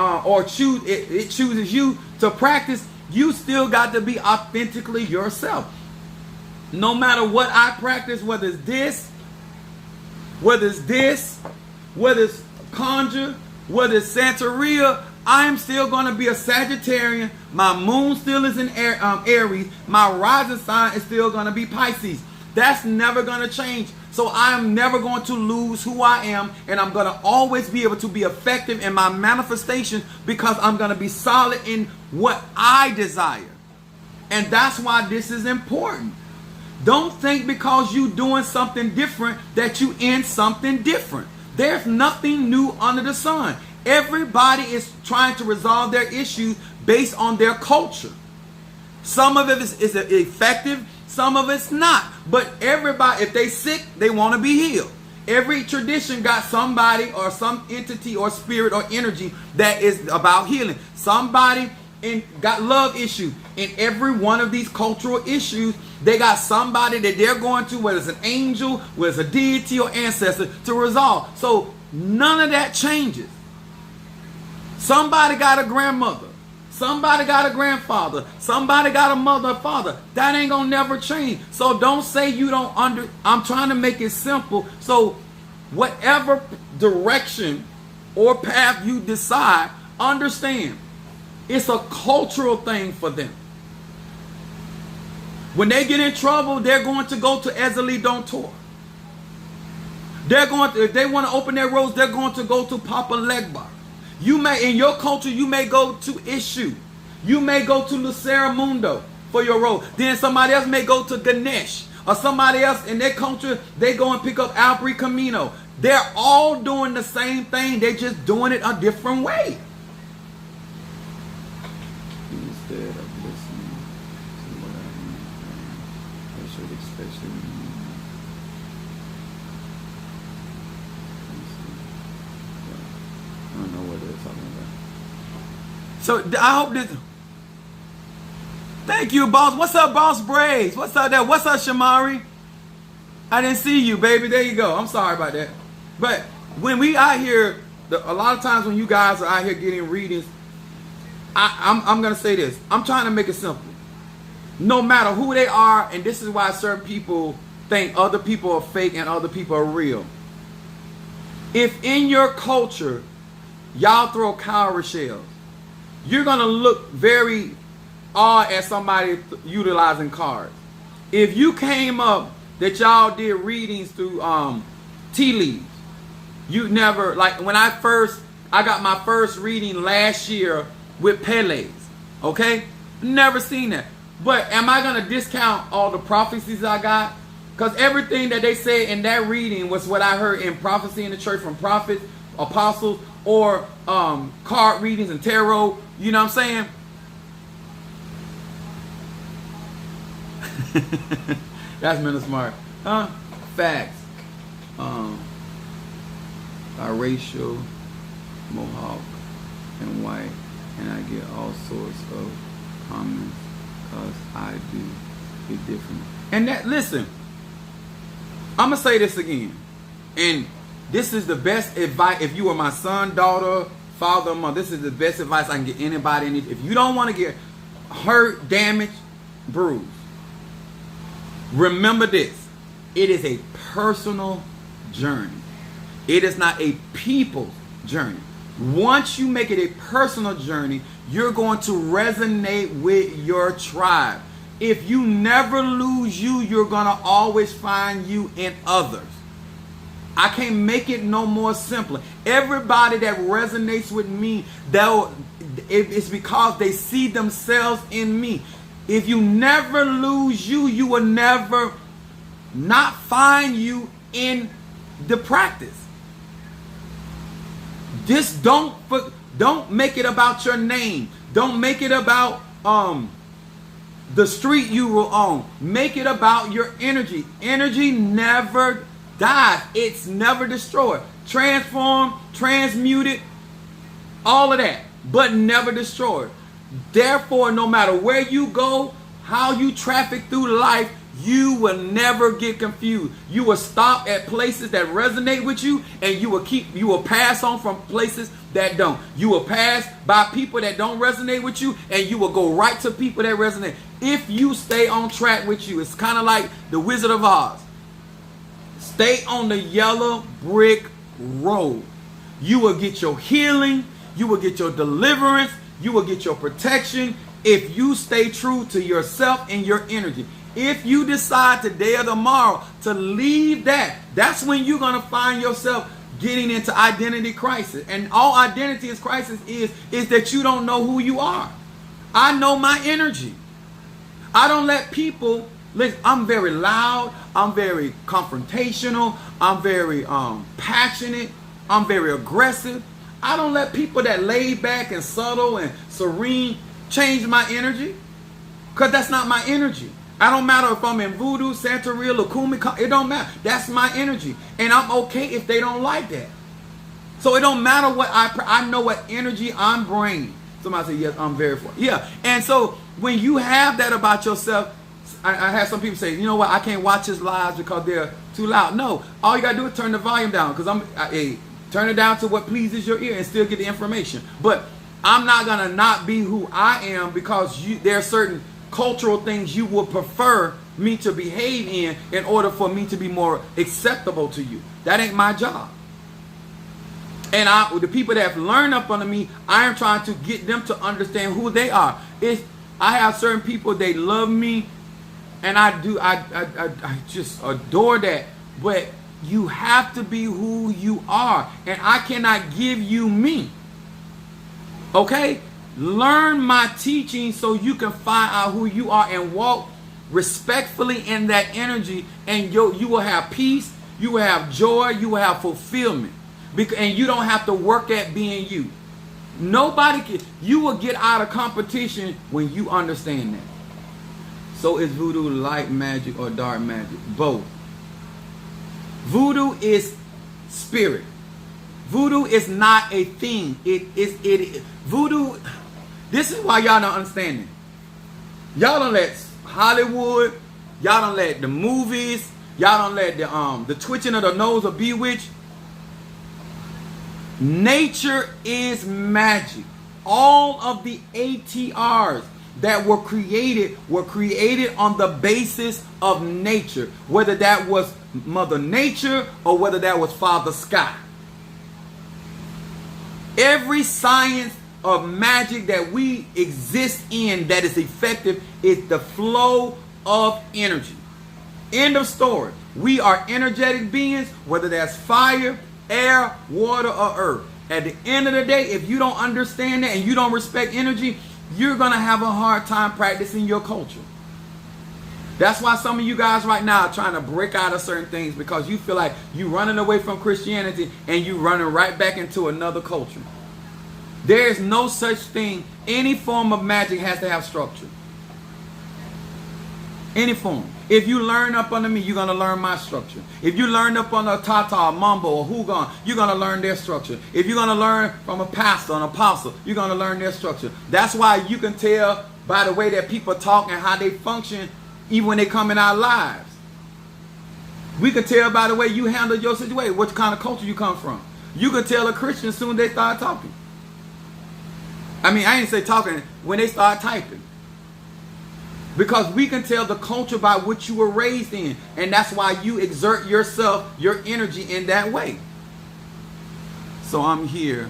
it chooses you to practice. You still got to be authentically yourself. No matter what I practice, whether it's this, whether it's conjure, whether it's Santeria, I'm still going to be a Sagittarian. My moon still is in Aries. My rising sign is still going to be Pisces. That's never going to change. So I am never going to lose who I am, and I'm going to always be able to be effective in my manifestation because I'm going to be solid in what I desire. And that's why this is important. Don't think because you're doing something different that you in something different. There's nothing new under the sun. Everybody is trying to resolve their issues based on their culture. Some of it is effective, some of it's not. But everybody, if they sick, they want to be healed. Every tradition got somebody or some entity or spirit or energy that is about healing. Somebody got love issues. In every one of these cultural issues, they got somebody that they're going to, whether it's an angel, whether it's a deity or ancestor, to resolve. So none of that changes. Somebody got a grandmother. Somebody got a grandfather. Somebody got a mother or father. That ain't gonna never change. So don't say you don't I'm trying to make it simple. So whatever direction or path you decide, understand it's a cultural thing for them. When they get in trouble, they're going to go to Ezeli Dontor. They're going to, if they want to open their roads, they're going to go to Papa Legba. You may, in your culture, you may go to Ishu. You may go to Lucera Mundo for your road. Then somebody else may go to Ganesh. Or somebody else in their culture, they go and pick up Albri Camino. They're all doing the same thing. They're just doing it a different way. Instead of listening to what I should especially. I don't know what they're talking about. So I hope this. Thank you, boss. What's up, boss Braves? What's up there? What's up, Shamari? I didn't see you, baby. There you go. I'm sorry about that. But when we out here, a lot of times when you guys are out here getting readings, I'm going to say this. I'm trying to make it simple. No matter who they are, and this is why certain people think other people are fake and other people are real. If in your culture, y'all throw cowrie shells, you're going to look very odd at somebody utilizing cards. If you came up that y'all did readings through tea leaves, you never, like when I got my first reading last year with Pele's, okay? Never seen that. But am I going to discount all the prophecies I got? Because everything that they said in that reading was what I heard in prophecy in the church from prophets, apostles, or card readings and tarot. You know what I'm saying? That's Minna Smart. Huh? Facts. Biracial, Mohawk, and white. And I get all sorts of comments because I do be different. And that, listen, I'm going to say this again. And this is the best advice. If you were my son, daughter, father, mother, this is the best advice I can get anybody. If you don't want to get hurt, damaged, bruised, remember this. It is a personal journey. It is not a people's journey. Once you make it a personal journey, you're going to resonate with your tribe. If you never lose you, you're going to always find you in others. I can't make it no more simpler. Everybody that resonates with me, it's because they see themselves in me. If you never lose you, you will never not find you in the practice. Just don't make it about your name. Don't make it about the street you will own. Make it about your energy. Energy never dies. It's never destroyed. Transformed, transmuted, all of that, but never destroyed. Therefore, no matter where you go, how you traffic through life, you will never get confused. You will stop at places that resonate with you, and you will pass on from places that don't. You will pass by people that don't resonate with you, and you will go right to people that resonate. If you stay on track with you, it's kind of like the Wizard of Oz. Stay on the yellow brick road. You will get your healing. You will get your deliverance. You will get your protection if you stay true to yourself and your energy. If you decide today or tomorrow to leave that, that's when you're going to find yourself getting into identity crisis. And all identity crisis is that you don't know who you are. I know my energy. I don't let people, listen, I'm very loud. I'm very confrontational. I'm very passionate. I'm very aggressive. I don't let people that lay back and subtle and serene change my energy, because that's not my energy. I don't matter if I'm in Voodoo, Santeria, Lukumi, it don't matter. That's my energy. And I'm okay if they don't like that. So it don't matter what I know what energy I'm bringing. Somebody say, yes, I'm very for. Yeah. And so when you have that about yourself, I have some people say, you know what, I can't watch his lives because they're too loud. No, all you got to do is turn the volume down, because turn it down to what pleases your ear and still get the information. But I'm not going to not be who I am because there are certain cultural things you would prefer me to behave in order for me to be more acceptable to you. That ain't my job. And the people that have learned up under me, I am trying to get them to understand who they are. I have certain people, they love me, and I just adore that. But you have to be who you are, and I cannot give you me. Okay? Learn my teaching so you can find out who you are and walk respectfully in that energy, and you will have peace, you will have joy, you will have fulfillment, and you don't have to work at being you. You will get out of competition when you understand that. So is voodoo light magic or dark magic? Both. Voodoo is spirit. Voodoo is not a thing. Voodoo. This is why y'all don't understand it. Y'all don't let Hollywood, y'all don't let the movies, y'all don't let the twitching of the nose of Bewitched. Nature is magic. All of the ATRs that were created on the basis of nature, whether that was Mother Nature or whether that was Father Sky. Every science of magic that we exist in that is effective is the flow of energy. End of story. We are energetic beings, whether that's fire, air, water, or earth. At the end of the day, if you don't understand that and you don't respect energy, you're going to have a hard time practicing your culture. That's why some of you guys right now are trying to break out of certain things, because you feel like you're running away from Christianity and you're running right back into another culture. There is no such thing. Any form of magic has to have structure. Any form. If you learn up under me, you're going to learn my structure. If you learn up under Tata, Mambo, or Hugon, you're going to learn their structure. If you're going to learn from a pastor, an apostle, you're going to learn their structure. That's why you can tell by the way that people talk and how they function, even when they come in our lives. We can tell by the way you handle your situation, what kind of culture you come from. You can tell a Christian as soon as they start talking. I mean, I didn't say talking, when they start typing. Because we can tell the culture by what you were raised in. And that's why you exert yourself, your energy in that way. So I'm here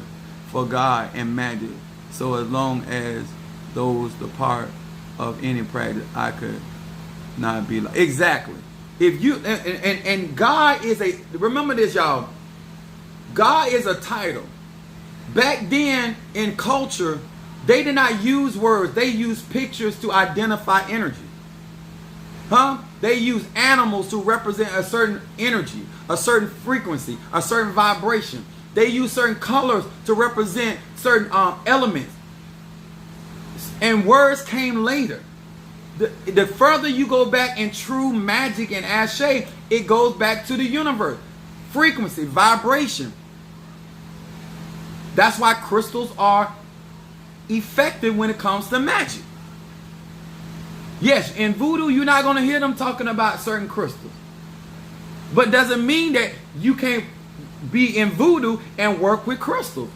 for God and magic. So as long as those the part of any practice, I could not be like exactly. If you and God is a, remember this, y'all. God is a title. Back then in culture, they did not use words. They used pictures to identify energy. They use animals to represent a certain energy, a certain frequency, a certain vibration. They use certain colors to represent certain elements. And words came later. The further you go back in true magic and Ashe, it goes back to the universe. Frequency, vibration. That's why crystals are effective when it comes to magic. Yes, in voodoo, you're not going to hear them talking about certain crystals. But doesn't mean that you can't be in voodoo and work with crystals.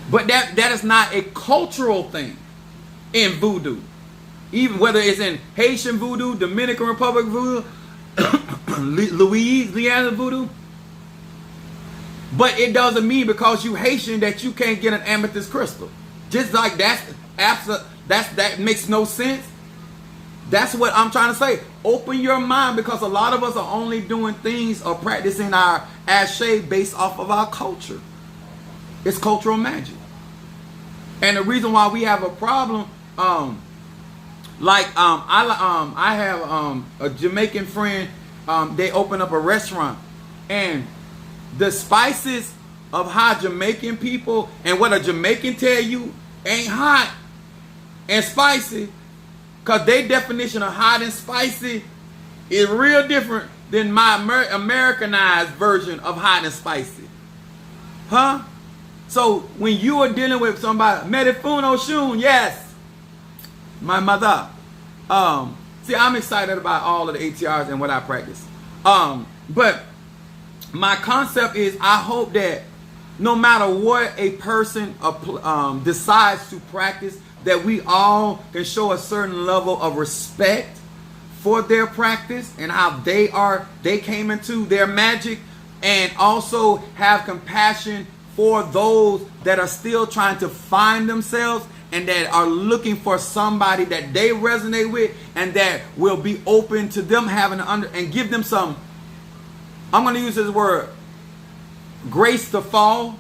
But that is not a cultural thing in voodoo. Even whether it's in Haitian voodoo, Dominican Republic voodoo, Louisiana voodoo. But it doesn't mean because you Haitian that you can't get an amethyst crystal. Just like that makes no sense. That's what I'm trying to say. Open your mind, because a lot of us are only doing things or practicing our Ashe based off of our culture. It's cultural magic. And the reason why we have a problem, I have a Jamaican friend, they open up a restaurant, and the spices of how Jamaican people and what a Jamaican tell you ain't hot and spicy, because their definition of hot and spicy is real different than my Americanized version of hot and spicy. So when you are dealing with somebody, Medifuno Shun, yes, my mother. See, I'm excited about all of the ATRs and what I practice. But my concept is, I hope that no matter what a person decides to practice, that we all can show a certain level of respect for their practice and how they came into their magic, and also have compassion for those that are still trying to find themselves and that are looking for somebody that they resonate with and that will be open to them having and give them some, I'm going to use this word, grace to fall.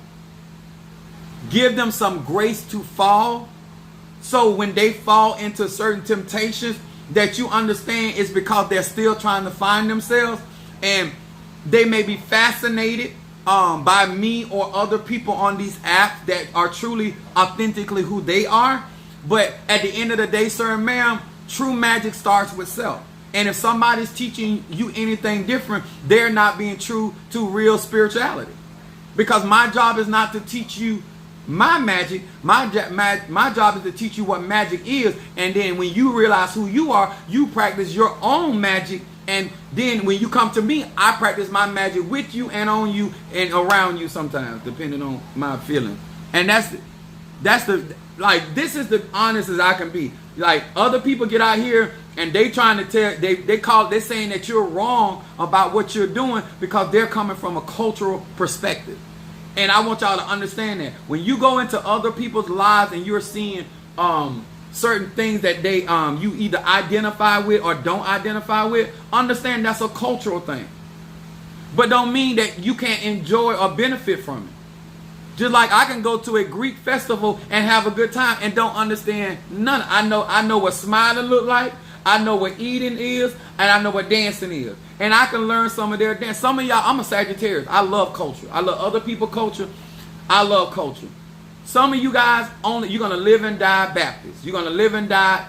Give them some grace to fall. So when they fall into certain temptations, that you understand it's because they're still trying to find themselves, and they may be fascinated by me or other people on these apps that are truly authentically who they are. But at the end of the day, sir and ma'am, true magic starts with self. And if somebody's teaching you anything different, they're not being true to real spirituality. Because my job is not to teach you my magic. My job is to teach you what magic is. And then when you realize who you are, you practice your own magic. And then when you come to me, I practice my magic with you and on you and around you sometimes, depending on my feeling. And that's the like, this is the honest as I can be. Like, other people get out here and they trying to tell, they're saying that you're wrong about what you're doing because they're coming from a cultural perspective. And I want y'all to understand that when you go into other people's lives and you're seeing certain things that they you either identify with or don't identify with, understand that's a cultural thing. But don't mean that you can't enjoy or benefit from it. Just like I can go to a Greek festival and have a good time and don't understand none. I know what smiling look like. I know what eating is, and I know what dancing is. And I can learn some of their dance. Some of y'all, I'm a Sagittarius. I love culture. I love other people's culture. I love culture. Some of you guys, you're going to live and die Baptist. You're going to live and die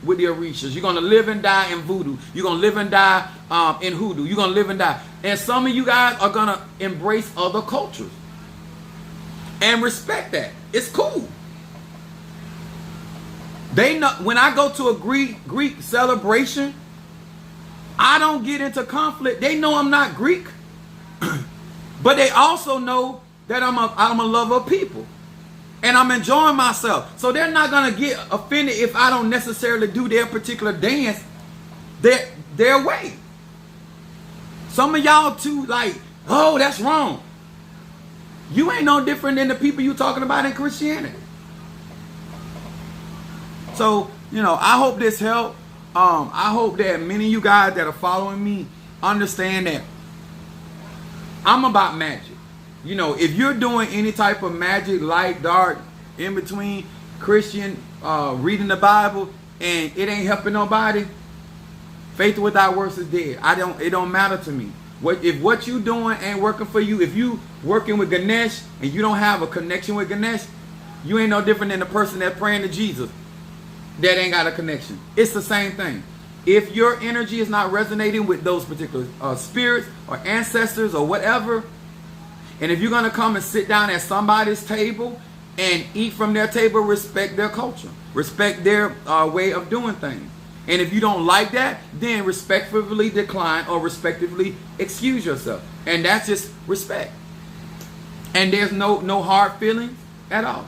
with the Orishas. You're going to live and die in voodoo. You're going to live and die in hoodoo. You're going to live and die. And some of you guys are going to embrace other cultures and respect that. It's cool. They know when I go to a Greek celebration, I don't get into conflict. They know I'm not Greek, but they also know that I'm a lover of people, and I'm enjoying myself. So they're not gonna get offended if I don't necessarily do their particular dance their way. Some of y'all too like, oh, that's wrong. You ain't no different than the people you talking about in Christianity. So, I hope this helped. I hope that many of you guys that are following me understand that I'm about magic. If you're doing any type of magic, light, dark, in between, Christian, reading the Bible, and it ain't helping nobody, faith without works is dead. It don't matter to me. If what you doing ain't working for you, if you working with Ganesh and you don't have a connection with Ganesh, you ain't no different than the person that's praying to Jesus that ain't got a connection. It's the same thing. If your energy is not resonating with those particular spirits or ancestors or whatever, and if you're going to come and sit down at somebody's table and eat from their table, respect their culture, respect their way of doing things. And if you don't like that, then respectfully decline or respectively excuse yourself. And that's just respect. And there's no hard feelings at all.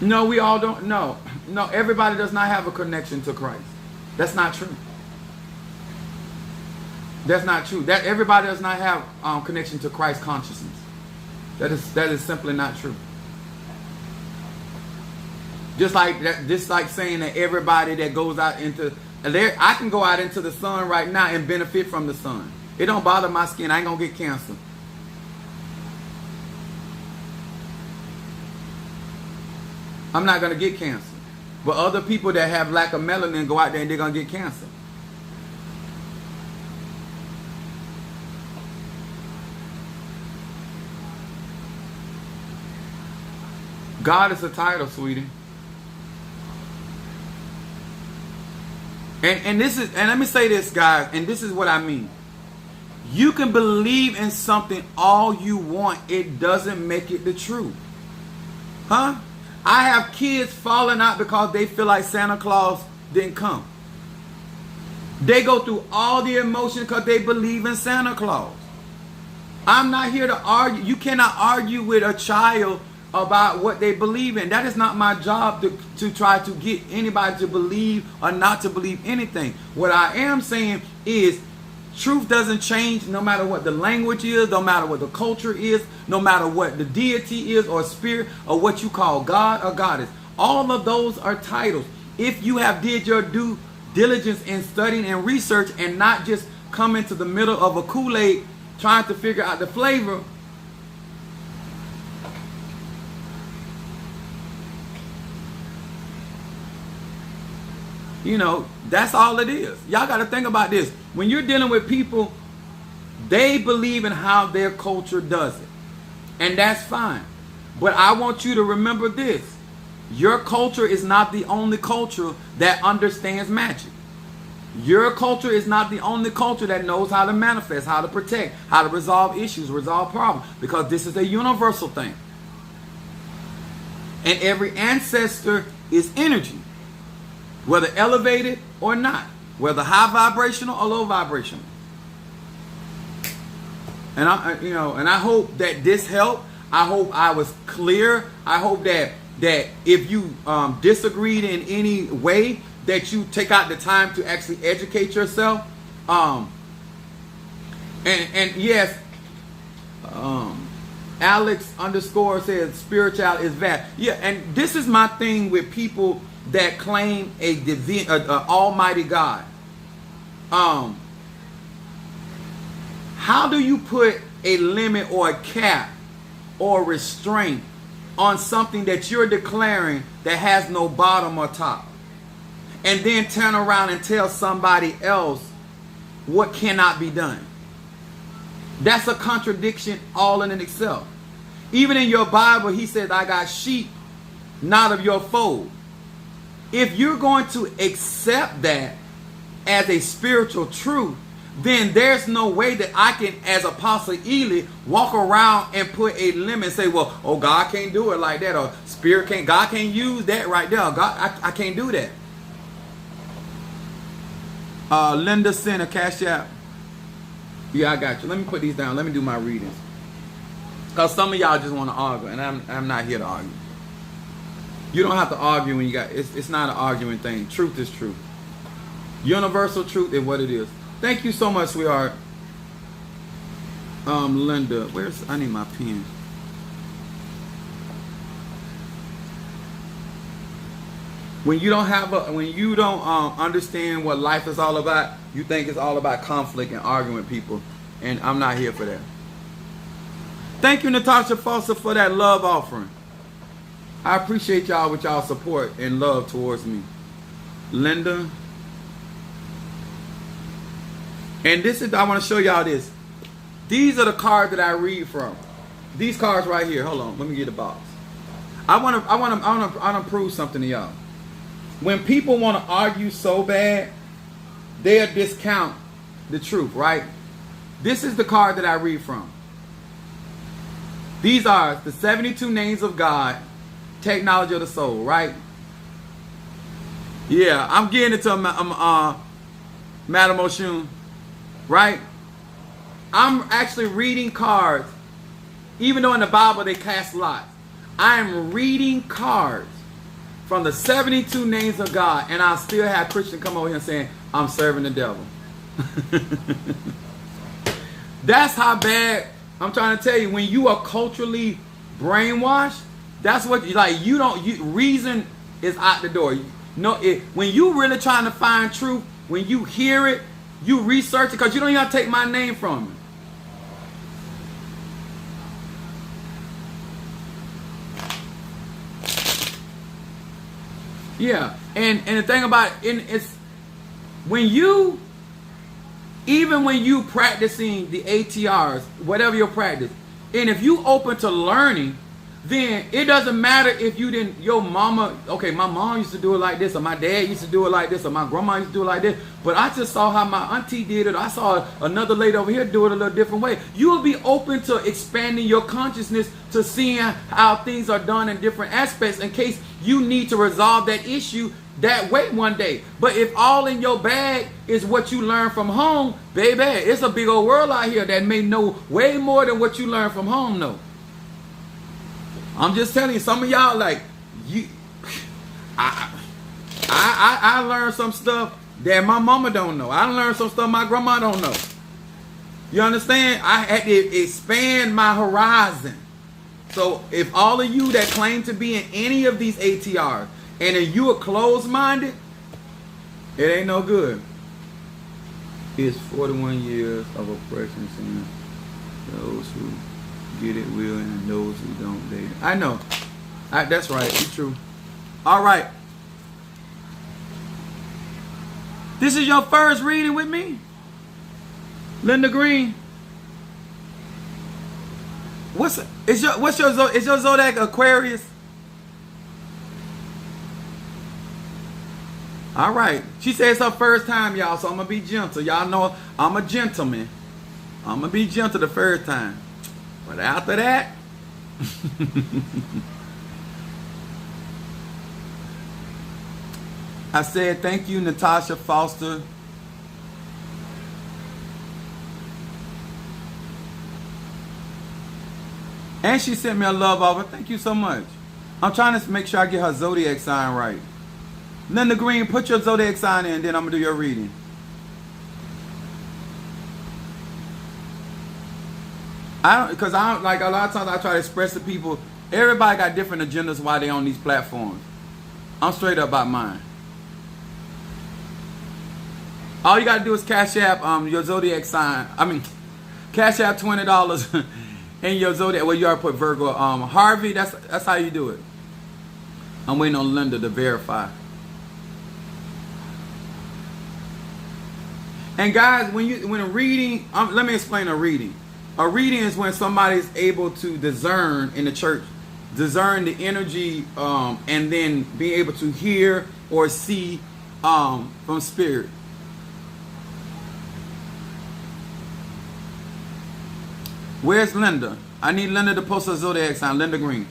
No, we all don't. No, everybody does not have a connection to Christ. That's not true. That's not true. That everybody does not have connection to Christ consciousness. That is simply not true. Just like saying that everybody that goes out into I can go out into the sun right now and benefit from the sun. It don't bother my skin. I ain't gonna get cancer. I'm not gonna get cancer. But other people that have lack of melanin go out there and they're gonna get cancer. God is a title, sweetie. And let me say this, guys, and this is what I mean. You can believe in something all you want. It doesn't make it the truth. Huh? I have kids falling out because they feel like Santa Claus didn't come. They go through all the emotion because they believe in Santa Claus. I'm not here to argue. You cannot argue with a child about what they believe in. That is not my job to try to get anybody to believe or not to believe anything. What I am saying is truth doesn't change no matter what the language is, no matter what the culture is, no matter what the deity is or spirit or what you call God or goddess. All of those are titles. If you have did your due diligence in studying and research and not just come into the middle of a Kool-Aid trying to figure out the flavor, that's all it is. Y'all got to think about this. When you're dealing with people, they believe in how their culture does it. And that's fine. But I want you to remember this. Your culture is not the only culture that understands magic. Your culture is not the only culture that knows how to manifest, how to protect, how to resolve issues, resolve problems. Because this is a universal thing. And every ancestor is energy. Whether elevated or not, whether high vibrational or low vibrational. And I hope that this helped. I hope I was clear. I hope that if you disagreed in any way, that you take out the time to actually educate yourself. And yes, Alex _ says spiritual is vast. Yeah, and this is my thing with people that claim a almighty God. How do you put a limit or a cap or restraint on something that you're declaring that has no bottom or top, and then turn around and tell somebody else what cannot be done? That's a contradiction all in itself. Even in your Bible, he said, I got sheep, not of your fold. If you're going to accept that as a spiritual truth, then there's no way that I can, as Apostle Ely, walk around and put a limit and say, well, oh, God can't do it like that, or God can't use that right there. God, I can't do that. Linda sent a cash app. Yeah, I got you. Let me put these down. Let me do my readings. Because some of y'all just want to argue, and I'm not here to argue. You don't have to argue when you got, it's not an arguing thing. Truth is truth. Universal truth is what it is. Thank you so much, sweetheart. Linda, I need my pen. When you don't understand what life is all about, you think it's all about conflict and arguing with people, and I'm not here for that. Thank you, Natasha Foster, for that love offering. I appreciate y'all with y'all support and love towards me. Linda. And this is, I want to show y'all this. These are the cards that I read from. These cards right here. Hold on, let me get the box. I want to prove something to y'all. When people want to argue so bad, they'll discount the truth, right? This is the card that I read from. These are the 72 names of God, technology of the soul, right? Yeah, I'm getting into Madam Oshun, right? I'm actually reading cards, even though in the Bible they cast lots. I am reading cards from the 72 names of God, and I still have Christians come over here saying, I'm serving the devil. That's how bad, I'm trying to tell you, when you are culturally brainwashed, that's what, reason is out the door. When you really trying to find truth, when you hear it, you research it, because you don't even have to take my name from it. Yeah, and the thing about it, it's when you practicing the ATRs, whatever your practice, and if you open to learning, then it doesn't matter if you didn't, your mama, okay, my mom used to do it like this, or my dad used to do it like this, or my grandma used to do it like this, but I just saw how my auntie did it. I saw another lady over here do it a little different way. You will be open to expanding your consciousness to seeing how things are done in different aspects in case you need to resolve that issue that way one day. But if all in your bag is what you learn from home, baby, it's a big old world out here that may know way more than what you learn from home, though. I'm just telling you, some of y'all I learned some stuff that my mama don't know. I learned some stuff my grandma don't know. You understand? I had to expand my horizon. So if all of you that claim to be in any of these ATRs, and if you are closed-minded, it ain't no good. It's 41 years of oppression, sin. Those who get it will, and those who don't, they. I know. That's right. It's true. All right. This is your first reading with me, Linda Green. Is your zodiac Aquarius? All right. She said it's her first time, y'all, so I'm gonna be gentle. Y'all know I'm a gentleman. I'm gonna be gentle the first time. But after that, I said thank you, Natasha Foster. And she sent me a love offer. Thank you so much. I'm trying to make sure I get her zodiac sign right. Linda Green, put your zodiac sign in, then I'm going to do your reading. Because like a lot of times I try to express to people, everybody got different agendas while they on these platforms. I'm straight up about mine. All you got to do is cash app your zodiac sign. Cash app $20 in your zodiac. Well, you already put Virgo. Harvey, that's how you do it. I'm waiting on Linda to verify. And guys, when reading, let me explain a reading. A reading is when somebody is able to discern in the church, discern the energy, and then be able to hear or see from spirit. Where's Linda? I need Linda to post her zodiac sign, Linda Green.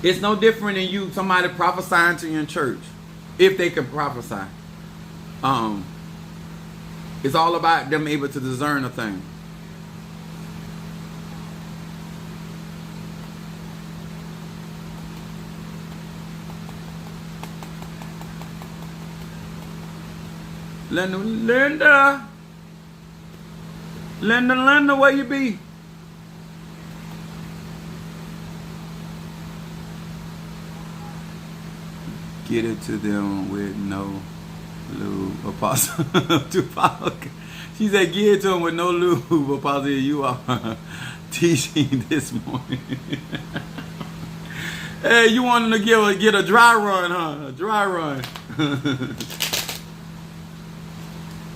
It's no different than you, somebody prophesying to you in church, if they can prophesy. It's all about them able to discern a thing. Linda, where you be? Get it to them with no lube, Apostle Tupac. She said, get it to them with no lube, Apostle. You are teaching this morning. Hey, you want them to get a dry run, huh? A dry run.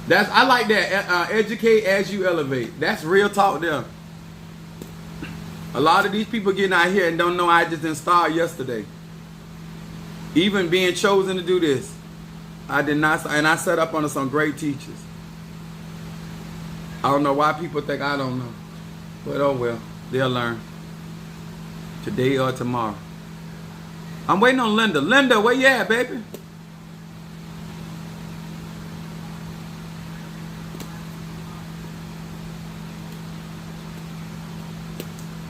I like that. Educate as you elevate. That's real talk there. A lot of these people getting out here and don't know I just installed yesterday. Even being chosen to do this, I did not, and I set up under some great teachers. I don't know why people think I don't know, but oh well, they'll learn today or tomorrow. I'm waiting on Linda. Linda, where you at, baby?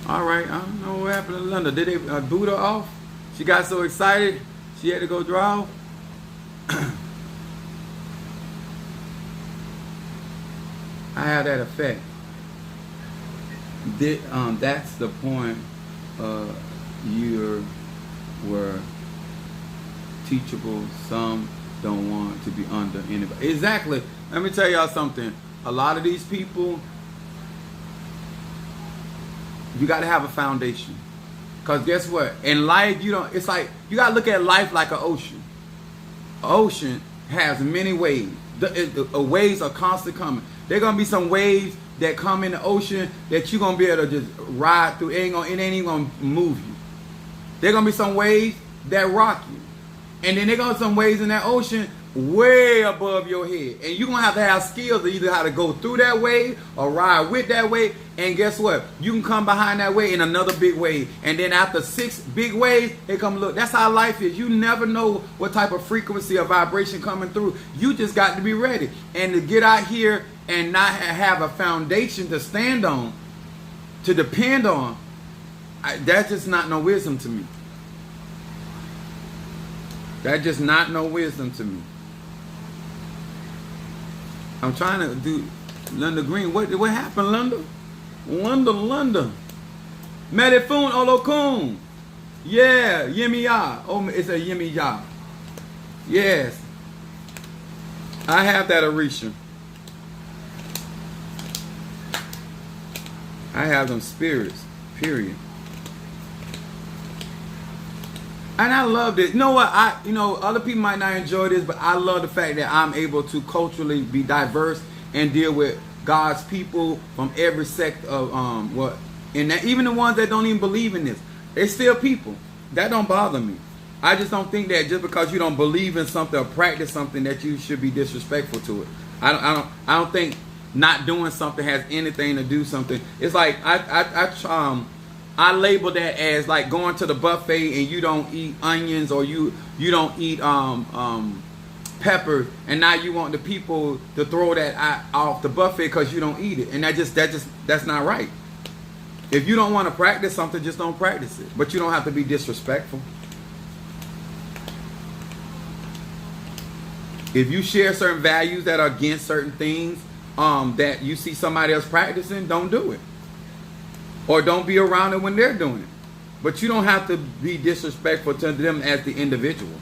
All right, I don't know what happened to Linda. Did they boot her off? She got so excited, she had to go draw. I have that effect. That's the point. You were teachable. Some don't want to be under anybody. Exactly. Let me tell y'all something. A lot of these people, you got to have a foundation. Because guess what? In life, it's like, you got to look at life like an ocean. An ocean has many waves. The waves are constantly coming. There going to be some waves that come in the ocean that you're going to be able to just ride through. It ain't even going to move you. There going to be some waves that rock you. And then there going to be some waves in that ocean way above your head. And you're going to have skills to either how to go through that wave or ride with that wave. And guess what? You can come behind that wave in another big wave. And then after 6 big waves, they come look. That's how life is. You never know what type of frequency or vibration coming through. You just got to be ready. And to get out here and not have a foundation to stand on, to depend on, that's just not no wisdom to me. That's just not no wisdom to me. I'm trying to do Linda Green. What happened, Linda? Linda. Medifun Olokun. Yeah, Yimi Ya. Oh, it's a Yimi Ya. Yes. I have that Orisha. I have them spirits. Period. And I love this. You know what? Other people might not enjoy this, but I love the fact that I'm able to culturally be diverse and deal with God's people from every sect of and that, even the ones that don't even believe in this, they're still people. That don't bother me. I just don't think that just because you don't believe in something or practice something that you should be disrespectful to it. I don't think not doing something has anything to do something. It's like I label that as like going to the buffet and you don't eat onions or you don't eat peppers, and now you want the people to throw that off the buffet because you don't eat it, and that's not right. If you don't want to practice something, just don't practice it. But you don't have to be disrespectful. If you share certain values that are against certain things that you see somebody else practicing, don't do it. Or don't be around it when they're doing it. But you don't have to be disrespectful to them as the individual.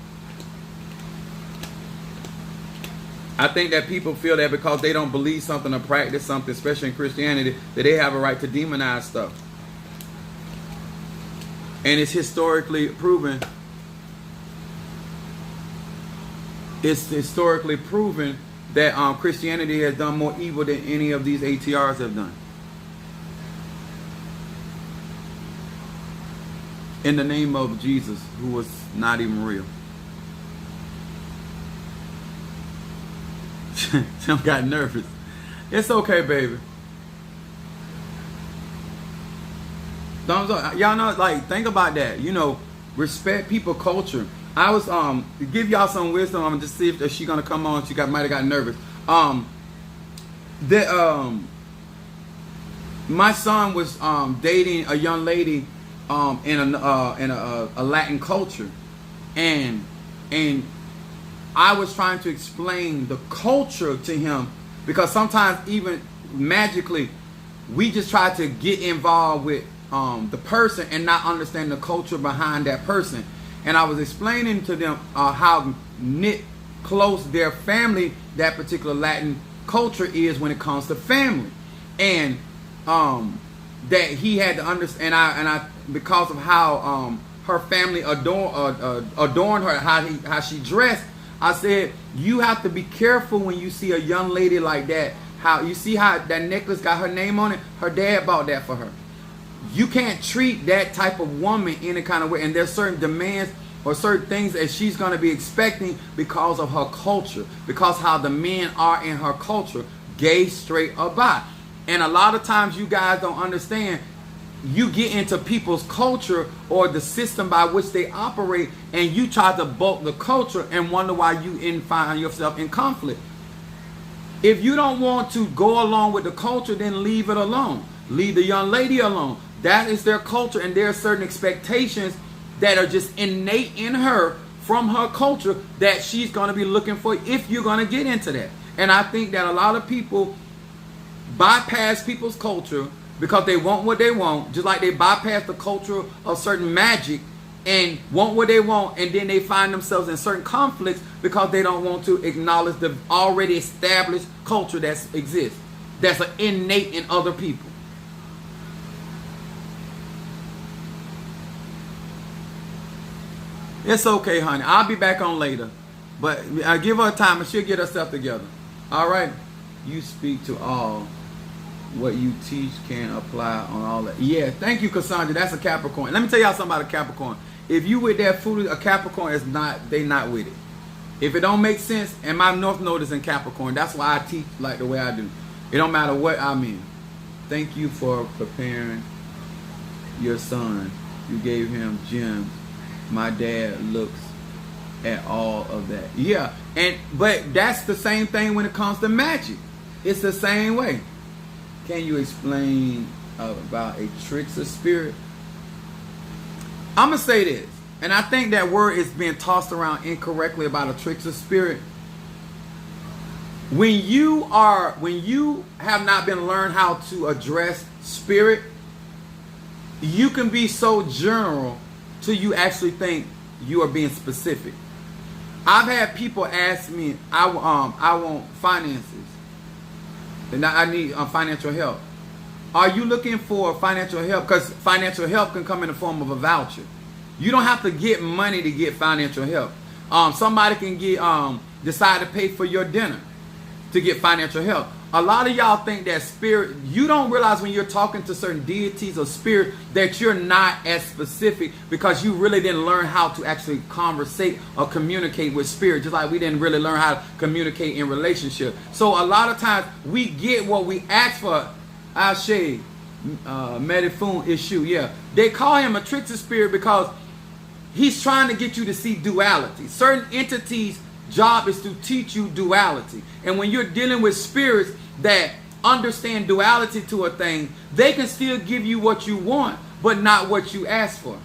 I think that people feel that because they don't believe something or practice something, especially in Christianity, that they have a right to demonize stuff. And it's historically proven. It's historically proven that Christianity has done more evil than any of these ATRs have done. In the name of Jesus, who was not even real. Tim got nervous. It's okay, baby. Thumbs up. Y'all know, like, think about that. Respect people culture. I was to give y'all some wisdom. I'm gonna just see if she's gonna come on. She might have got nervous. My son was dating a young lady in a Latin culture, and I was trying to explain the culture to him, because sometimes even magically, we just try to get involved with the person and not understand the culture behind that person. And I was explaining to them how knit close their family, that particular Latin culture is when it comes to family, and that he had to understand. And I because of how her family adorned her, how she dressed, I said, you have to be careful when you see a young lady like that. How you see how that necklace got her name on it? Her dad bought that for her. You can't treat that type of woman any kind of way. And there's certain demands or certain things that she's going to be expecting because of her culture, because how the men are in her culture, gay, straight, or bi. And a lot of times you guys don't understand. You get into people's culture or the system by which they operate, and you try to bulk the culture and wonder why you find yourself in conflict. If you don't want to go along with the culture, then leave it alone. Leave the young lady alone. That is their culture, and there are certain expectations that are just innate in her from her culture that she's going to be looking for if you're going to get into that. And I think that a lot of people bypass people's culture because they want what they want, just like they bypass the culture of certain magic and want what they want, and then they find themselves in certain conflicts because they don't want to acknowledge the already established culture that exists, that's innate in other people. It's okay, honey. I'll be back on later, but I give her time and she'll get herself together. All right. You speak to all. What you teach can apply on all that. Yeah, thank you, Cassandra. That's a Capricorn. Let me tell y'all something about a Capricorn. If you with that food, a Capricorn is not, they not with it. If it don't make sense, and my North Node is in Capricorn, that's why I teach like the way I do. It don't matter what I'm in. Thank you for preparing your son. You gave him gems. My dad looks at all of that. Yeah, but that's the same thing when it comes to magic. It's the same way. Can you explain about a trickster spirit? I'm going to say this, and I think that word is being tossed around incorrectly about a trickster spirit. When you have not been learned how to address spirit, you can be so general till you actually think you are being specific. I've had people ask me, I want finances, and I need financial help. Are you looking for financial help? Because financial help can come in the form of a voucher. You don't have to get money to get financial help. Somebody can decide to pay for your dinner to get financial help. A lot of y'all think that spirit, you don't realize when you're talking to certain deities or spirit that you're not as specific because you really didn't learn how to actually conversate or communicate with spirit, just like we didn't really learn how to communicate in relationship. So a lot of times we get what we ask for. Ashe, Medifun issue, yeah. They call him a trickster spirit because he's trying to get you to see duality. Certain entities' job is to teach you duality. And when you're dealing with spirits that understand duality to a thing, they can still give you what you want, but not what you ask for.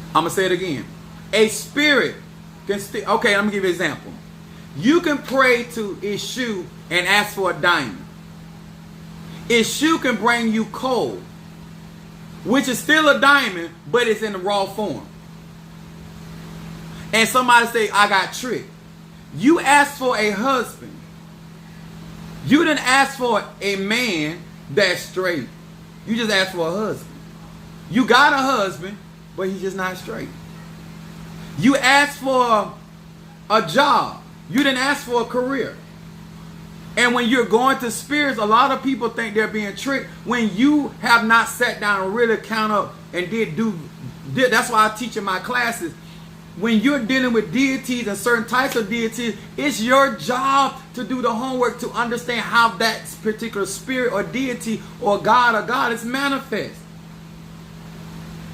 I'm going to say it again. A spirit can still, okay, let me give you an example. You can pray to Ishu and ask for a diamond. Ishu can bring you coal, which is still a diamond, but it's in the raw form. And somebody say, I got tricked. You asked for a husband. You didn't ask for a man that's straight. You just asked for a husband. You got a husband, but he's just not straight. You asked for a job. You didn't ask for a career. And when you're going to spirits, a lot of people think they're being tricked when you have not sat down and really count up and did. That's why I teach in my classes. When you're dealing with deities and certain types of deities, it's your job to do the homework to understand how that particular spirit or deity or God or goddess manifests.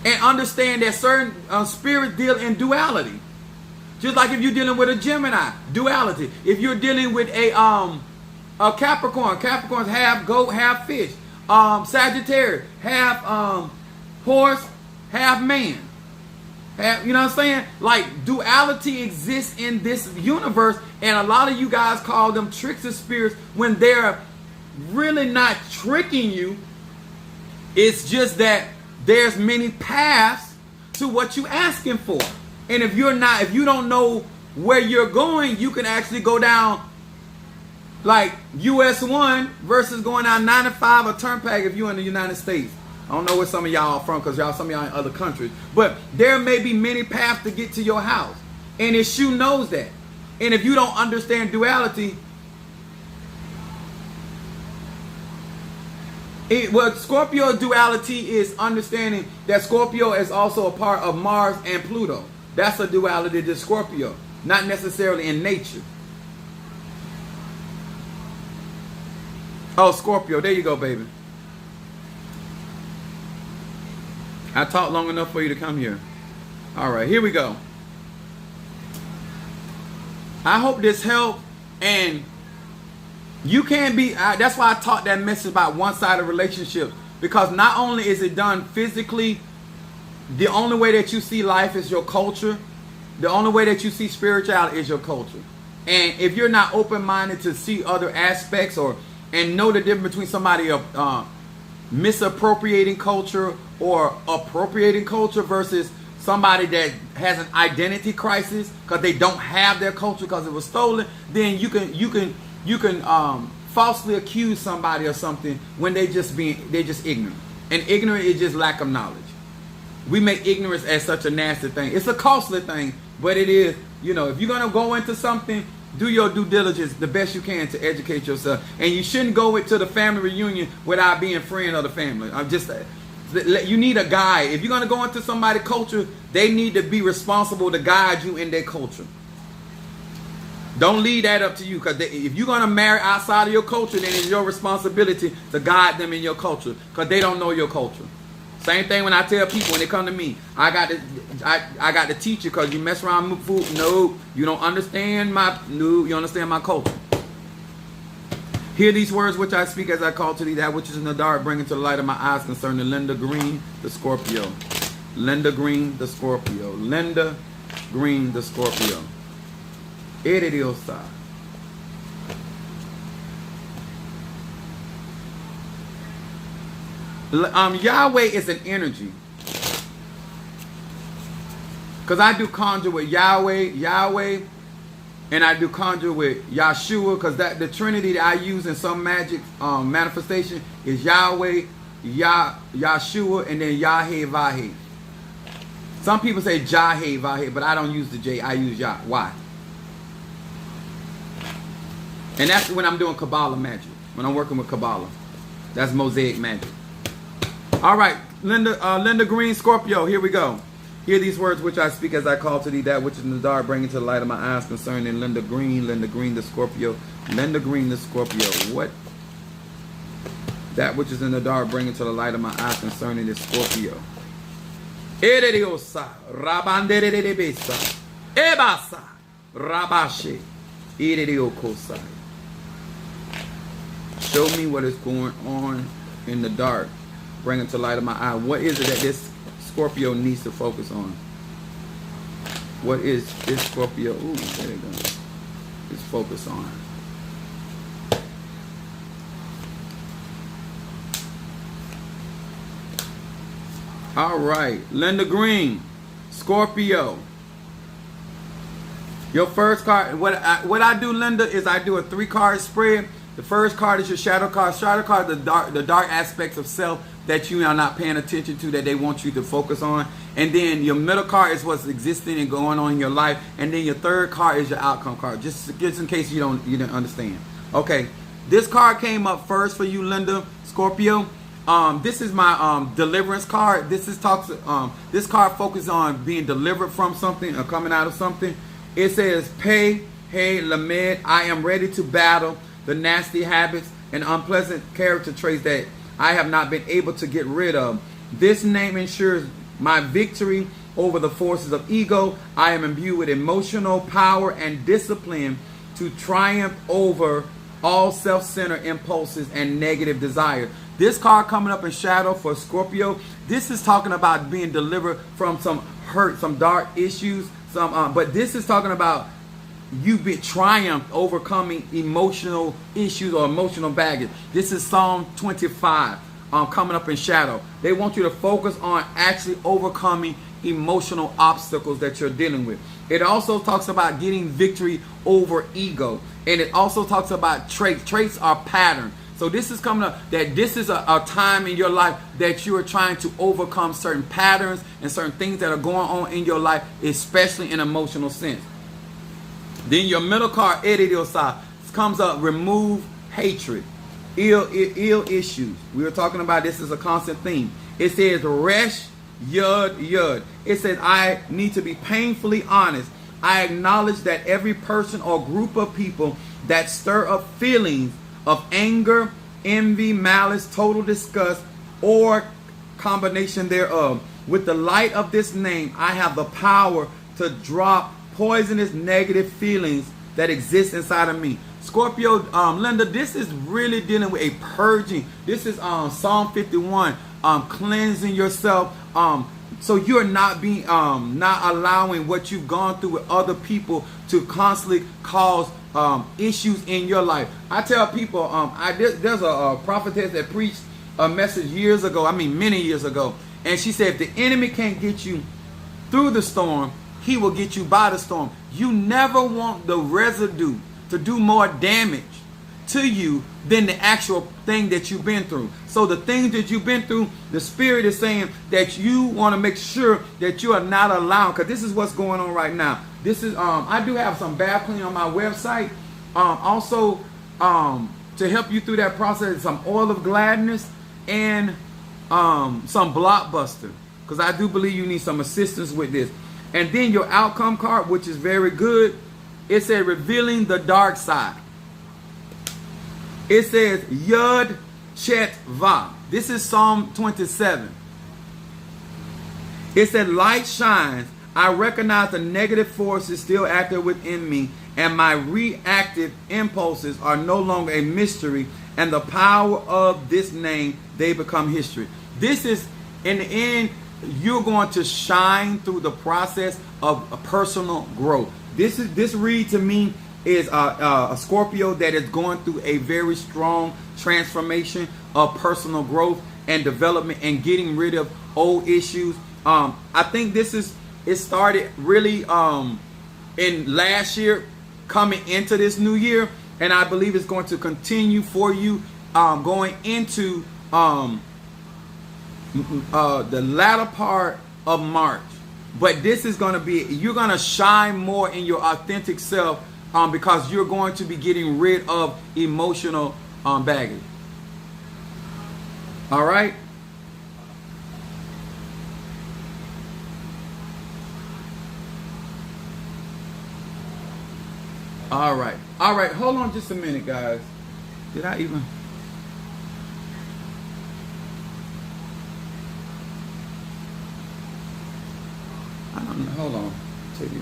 And understand that certain spirits deal in duality. Just like if you're dealing with a Gemini, duality. If you're dealing with a Capricorn, Capricorns half goat, half fish. Sagittarius, half horse, half man. You know what I'm saying? Like, duality exists in this universe, and a lot of you guys call them tricks of spirits when they're really not tricking you. It's just that there's many paths to what you're asking for. And if you don't know where you're going, you can actually go down like US 1 versus going down 95 or Turnpike if you're in the United States. I don't know where some of y'all are from, because some of y'all in other countries. But there may be many paths to get to your house. And Eshu knows that. And if you don't understand duality, Scorpio duality is understanding that Scorpio is also a part of Mars and Pluto. That's a duality to Scorpio, not necessarily in nature. Oh, Scorpio, there you go, baby. I talked long enough for you to come here. All right, here we go. I hope this helped, and you can't be, that's why I taught that message about one-sided relationships, because not only is it done physically, the only way that you see life is your culture. The only way that you see spirituality is your culture. And if you're not open-minded to see other aspects and know the difference between somebody misappropriating culture or appropriating culture versus somebody that has an identity crisis because they don't have their culture because it was stolen, then you can falsely accuse somebody of something when they're just ignorant. And ignorant is just lack of knowledge. We make ignorance as such a nasty thing. It's a costly thing, but it is, if you're going to go into something, do your due diligence the best you can to educate yourself. And you shouldn't go to the family reunion without being friend of the family. You need a guide. If you're going to go into somebody's culture, they need to be responsible to guide you in their culture. Don't leave that up to you, because if you're going to marry outside of your culture, then it's your responsibility to guide them in your culture, because they don't know your culture. Same thing when I tell people when they come to me, I got to teach you because you mess around with food. No, you don't understand you understand my culture. Hear these words which I speak as I call to thee that which is in the dark, bring into the light of my eyes concerning Linda Green, the Scorpio. Linda Green, the Scorpio. Linda Green, the Scorpio. Edidiosa. Yahweh is an energy. Because I do conjure with Yahweh, and I do conjure with Yahshua, because the Trinity that I use in some magic manifestation is Yahweh, Yahshua, and then Yahweh. Some people say Yahweh, but I don't use the J, I use Yah. Why? And that's when I'm doing Kabbalah magic, when I'm working with Kabbalah. That's Mosaic magic. All right, Linda Green, Scorpio, here we go. Hear these words which I speak as I call to thee that which is in the dark, bring into the light of my eyes concerning Linda Green, the Scorpio. Linda Green, the Scorpio. What? That which is in the dark, bring into the light of my eyes concerning the Scorpio. Ereriosa, rabanderebesa, ebasa, rabashe, ereriokosai. Show me what is going on in the dark. Bring it to light of my eye. What is it that this Scorpio needs to focus on? What is this Scorpio? Ooh, there it goes. Just focus on. All right, Linda Green, Scorpio. Your first card. What I do, Linda, is I do a 3-card spread. The first card is your shadow card. Shadow card, the dark aspects of self that you are not paying attention to, that they want you to focus on. And then your middle card is what's existing and going on in your life. And then your third card is your outcome card. Just in case you didn't understand. Okay, this card came up first for you, Linda, Scorpio. This is my deliverance card. This card focuses on being delivered from something or coming out of something. It says, Pei, Hey, Lamed, I am ready to battle the nasty habits and unpleasant character traits that I have not been able to get rid of. This name ensures my victory over the forces of ego. I am imbued with emotional power and discipline to triumph over all self-centered impulses and negative desires. This card coming up in shadow for Scorpio, this is talking about being delivered from some hurt, some dark issues, but this is talking about you be triumphed overcoming emotional issues or emotional baggage. This is Psalm 25 coming up in shadow. They want you to focus on actually overcoming emotional obstacles that you're dealing with. It also talks about getting victory over ego. And it also talks about traits. Traits are patterns. So this is coming up that this is a time in your life that you are trying to overcome certain patterns and certain things that are going on in your life, especially in emotional sense. Then your middle card, Eridiosa, comes up, remove hatred, ill issues. We were talking about this as a constant theme. It says Resh Yud. It says I need to be painfully honest. I acknowledge that every person or group of people that stir up feelings of anger, envy, malice, total disgust, or combination thereof. With the light of this name, I have the power to drop poisonous negative feelings that exist inside of me. Scorpio, Linda, this is really dealing with a purging. This is Psalm 51, cleansing yourself. So you're not being, not allowing what you've gone through with other people to constantly cause issues in your life. I tell people, there's a prophetess that preached a message years ago, many years ago, and she said, if the enemy can't get you through the storm, he will get you by the storm. You never want the residue to do more damage to you than the actual thing that you've been through. So the things that you've been through, the Spirit is saying that you want to make sure that you are not allowed, because this is what's going on right now. This is I do have some bath cleaning on my website. Also to help you through that process, some oil of gladness and some blockbuster, because I do believe you need some assistance with this. And then your outcome card, which is very good, it says revealing the dark side. It says Yud Chet Va. This is Psalm 27. It said light shines. I recognize the negative force is still active within me, and my reactive impulses are no longer a mystery, and the power of this name, they become history. This is, in the end, you're going to shine through the process of a personal growth. This read to me is a Scorpio that is going through a very strong transformation of personal growth and development and getting rid of old issues. I think it started really in last year, coming into this new year, and I believe it's going to continue for you going into the latter part of March. But this is going to be, you're going to shine more in your authentic self because you're going to be getting rid of emotional baggage. All right? All right. All right. Hold on just a minute, guys. Did I even... I don't know. Hold on. I'll tell you.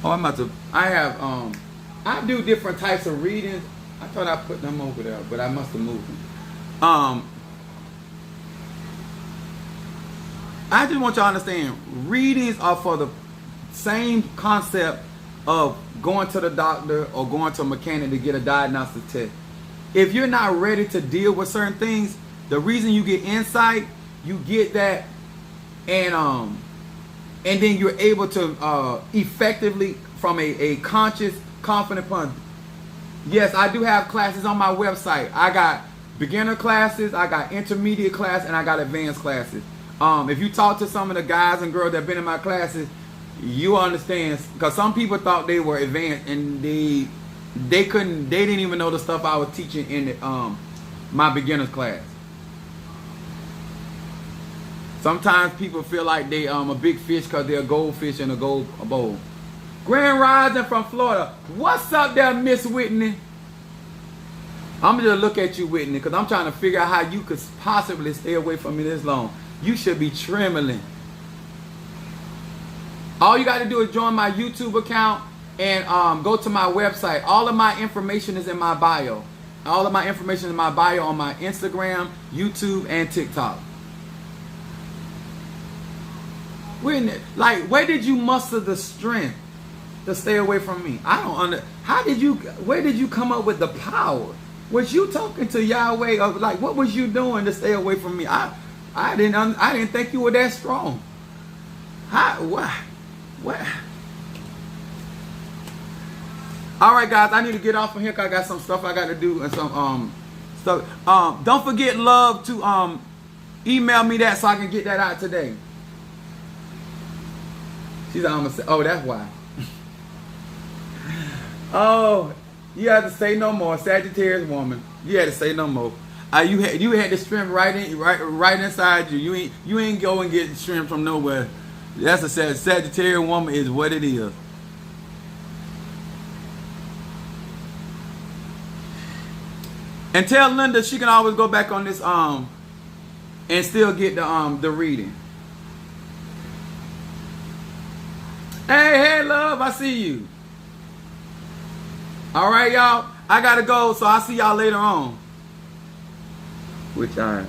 Oh, I'm about to... I do different types of readings. I thought I put them over there, but I must have moved them. I just want y'all to understand, readings are for the same concept of going to the doctor or going to a mechanic to get a diagnostic test. If you're not ready to deal with certain things, the reason you get insight, you get that, and then you're able to effectively, from a conscious, confident point. Yes, I do have classes on my website. I got beginner classes, I got intermediate classes, and I got advanced classes. If you talk to some of the guys and girls that have been in my classes, you understand, because some people thought they were advanced and they didn't even know the stuff I was teaching in my beginner's class. Sometimes people feel like they a big fish because they're a goldfish in a gold bowl. Grand Rising from Florida. What's up there, Miss Whitney? I'm going to look at you, Whitney, because I'm trying to figure out how you could possibly stay away from me this long. You should be trembling. All you got to do is join my YouTube account and go to my website. All of my information is in my bio. All of my information is in my bio on my Instagram, YouTube, and TikTok. Where did you muster the strength to stay away from me? I don't where did you come up with the power? Was you talking to Yahweh, or what was you doing to stay away from me? I didn't think you were that strong. What? All right, guys, I need to get off from here because I got some stuff I got to do and some stuff. Don't forget, love, to email me that so I can get that out today. She's almost say, oh, that's why. Oh, you had to say no more, Sagittarius woman. You had to say no more. You had the strength right inside you. You ain't go and get strength from nowhere. That's a Sagittarius woman is what it is. And tell Linda she can always go back on this and still get the reading. Hey, love, I see you. All right, y'all. I gotta go, so I'll see y'all later on. Which time?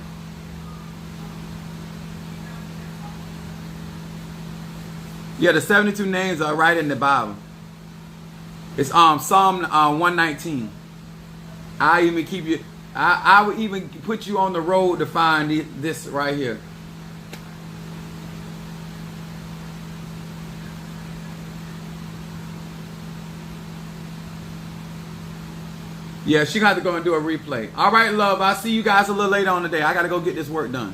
Yeah, the 72 names are right in the Bible. It's Psalm 119. I even keep you. I would even put you on the road to find this right here. Yeah, she got to go and do a replay. All right, love. I'll see you guys a little later on today. I got to go get this work done.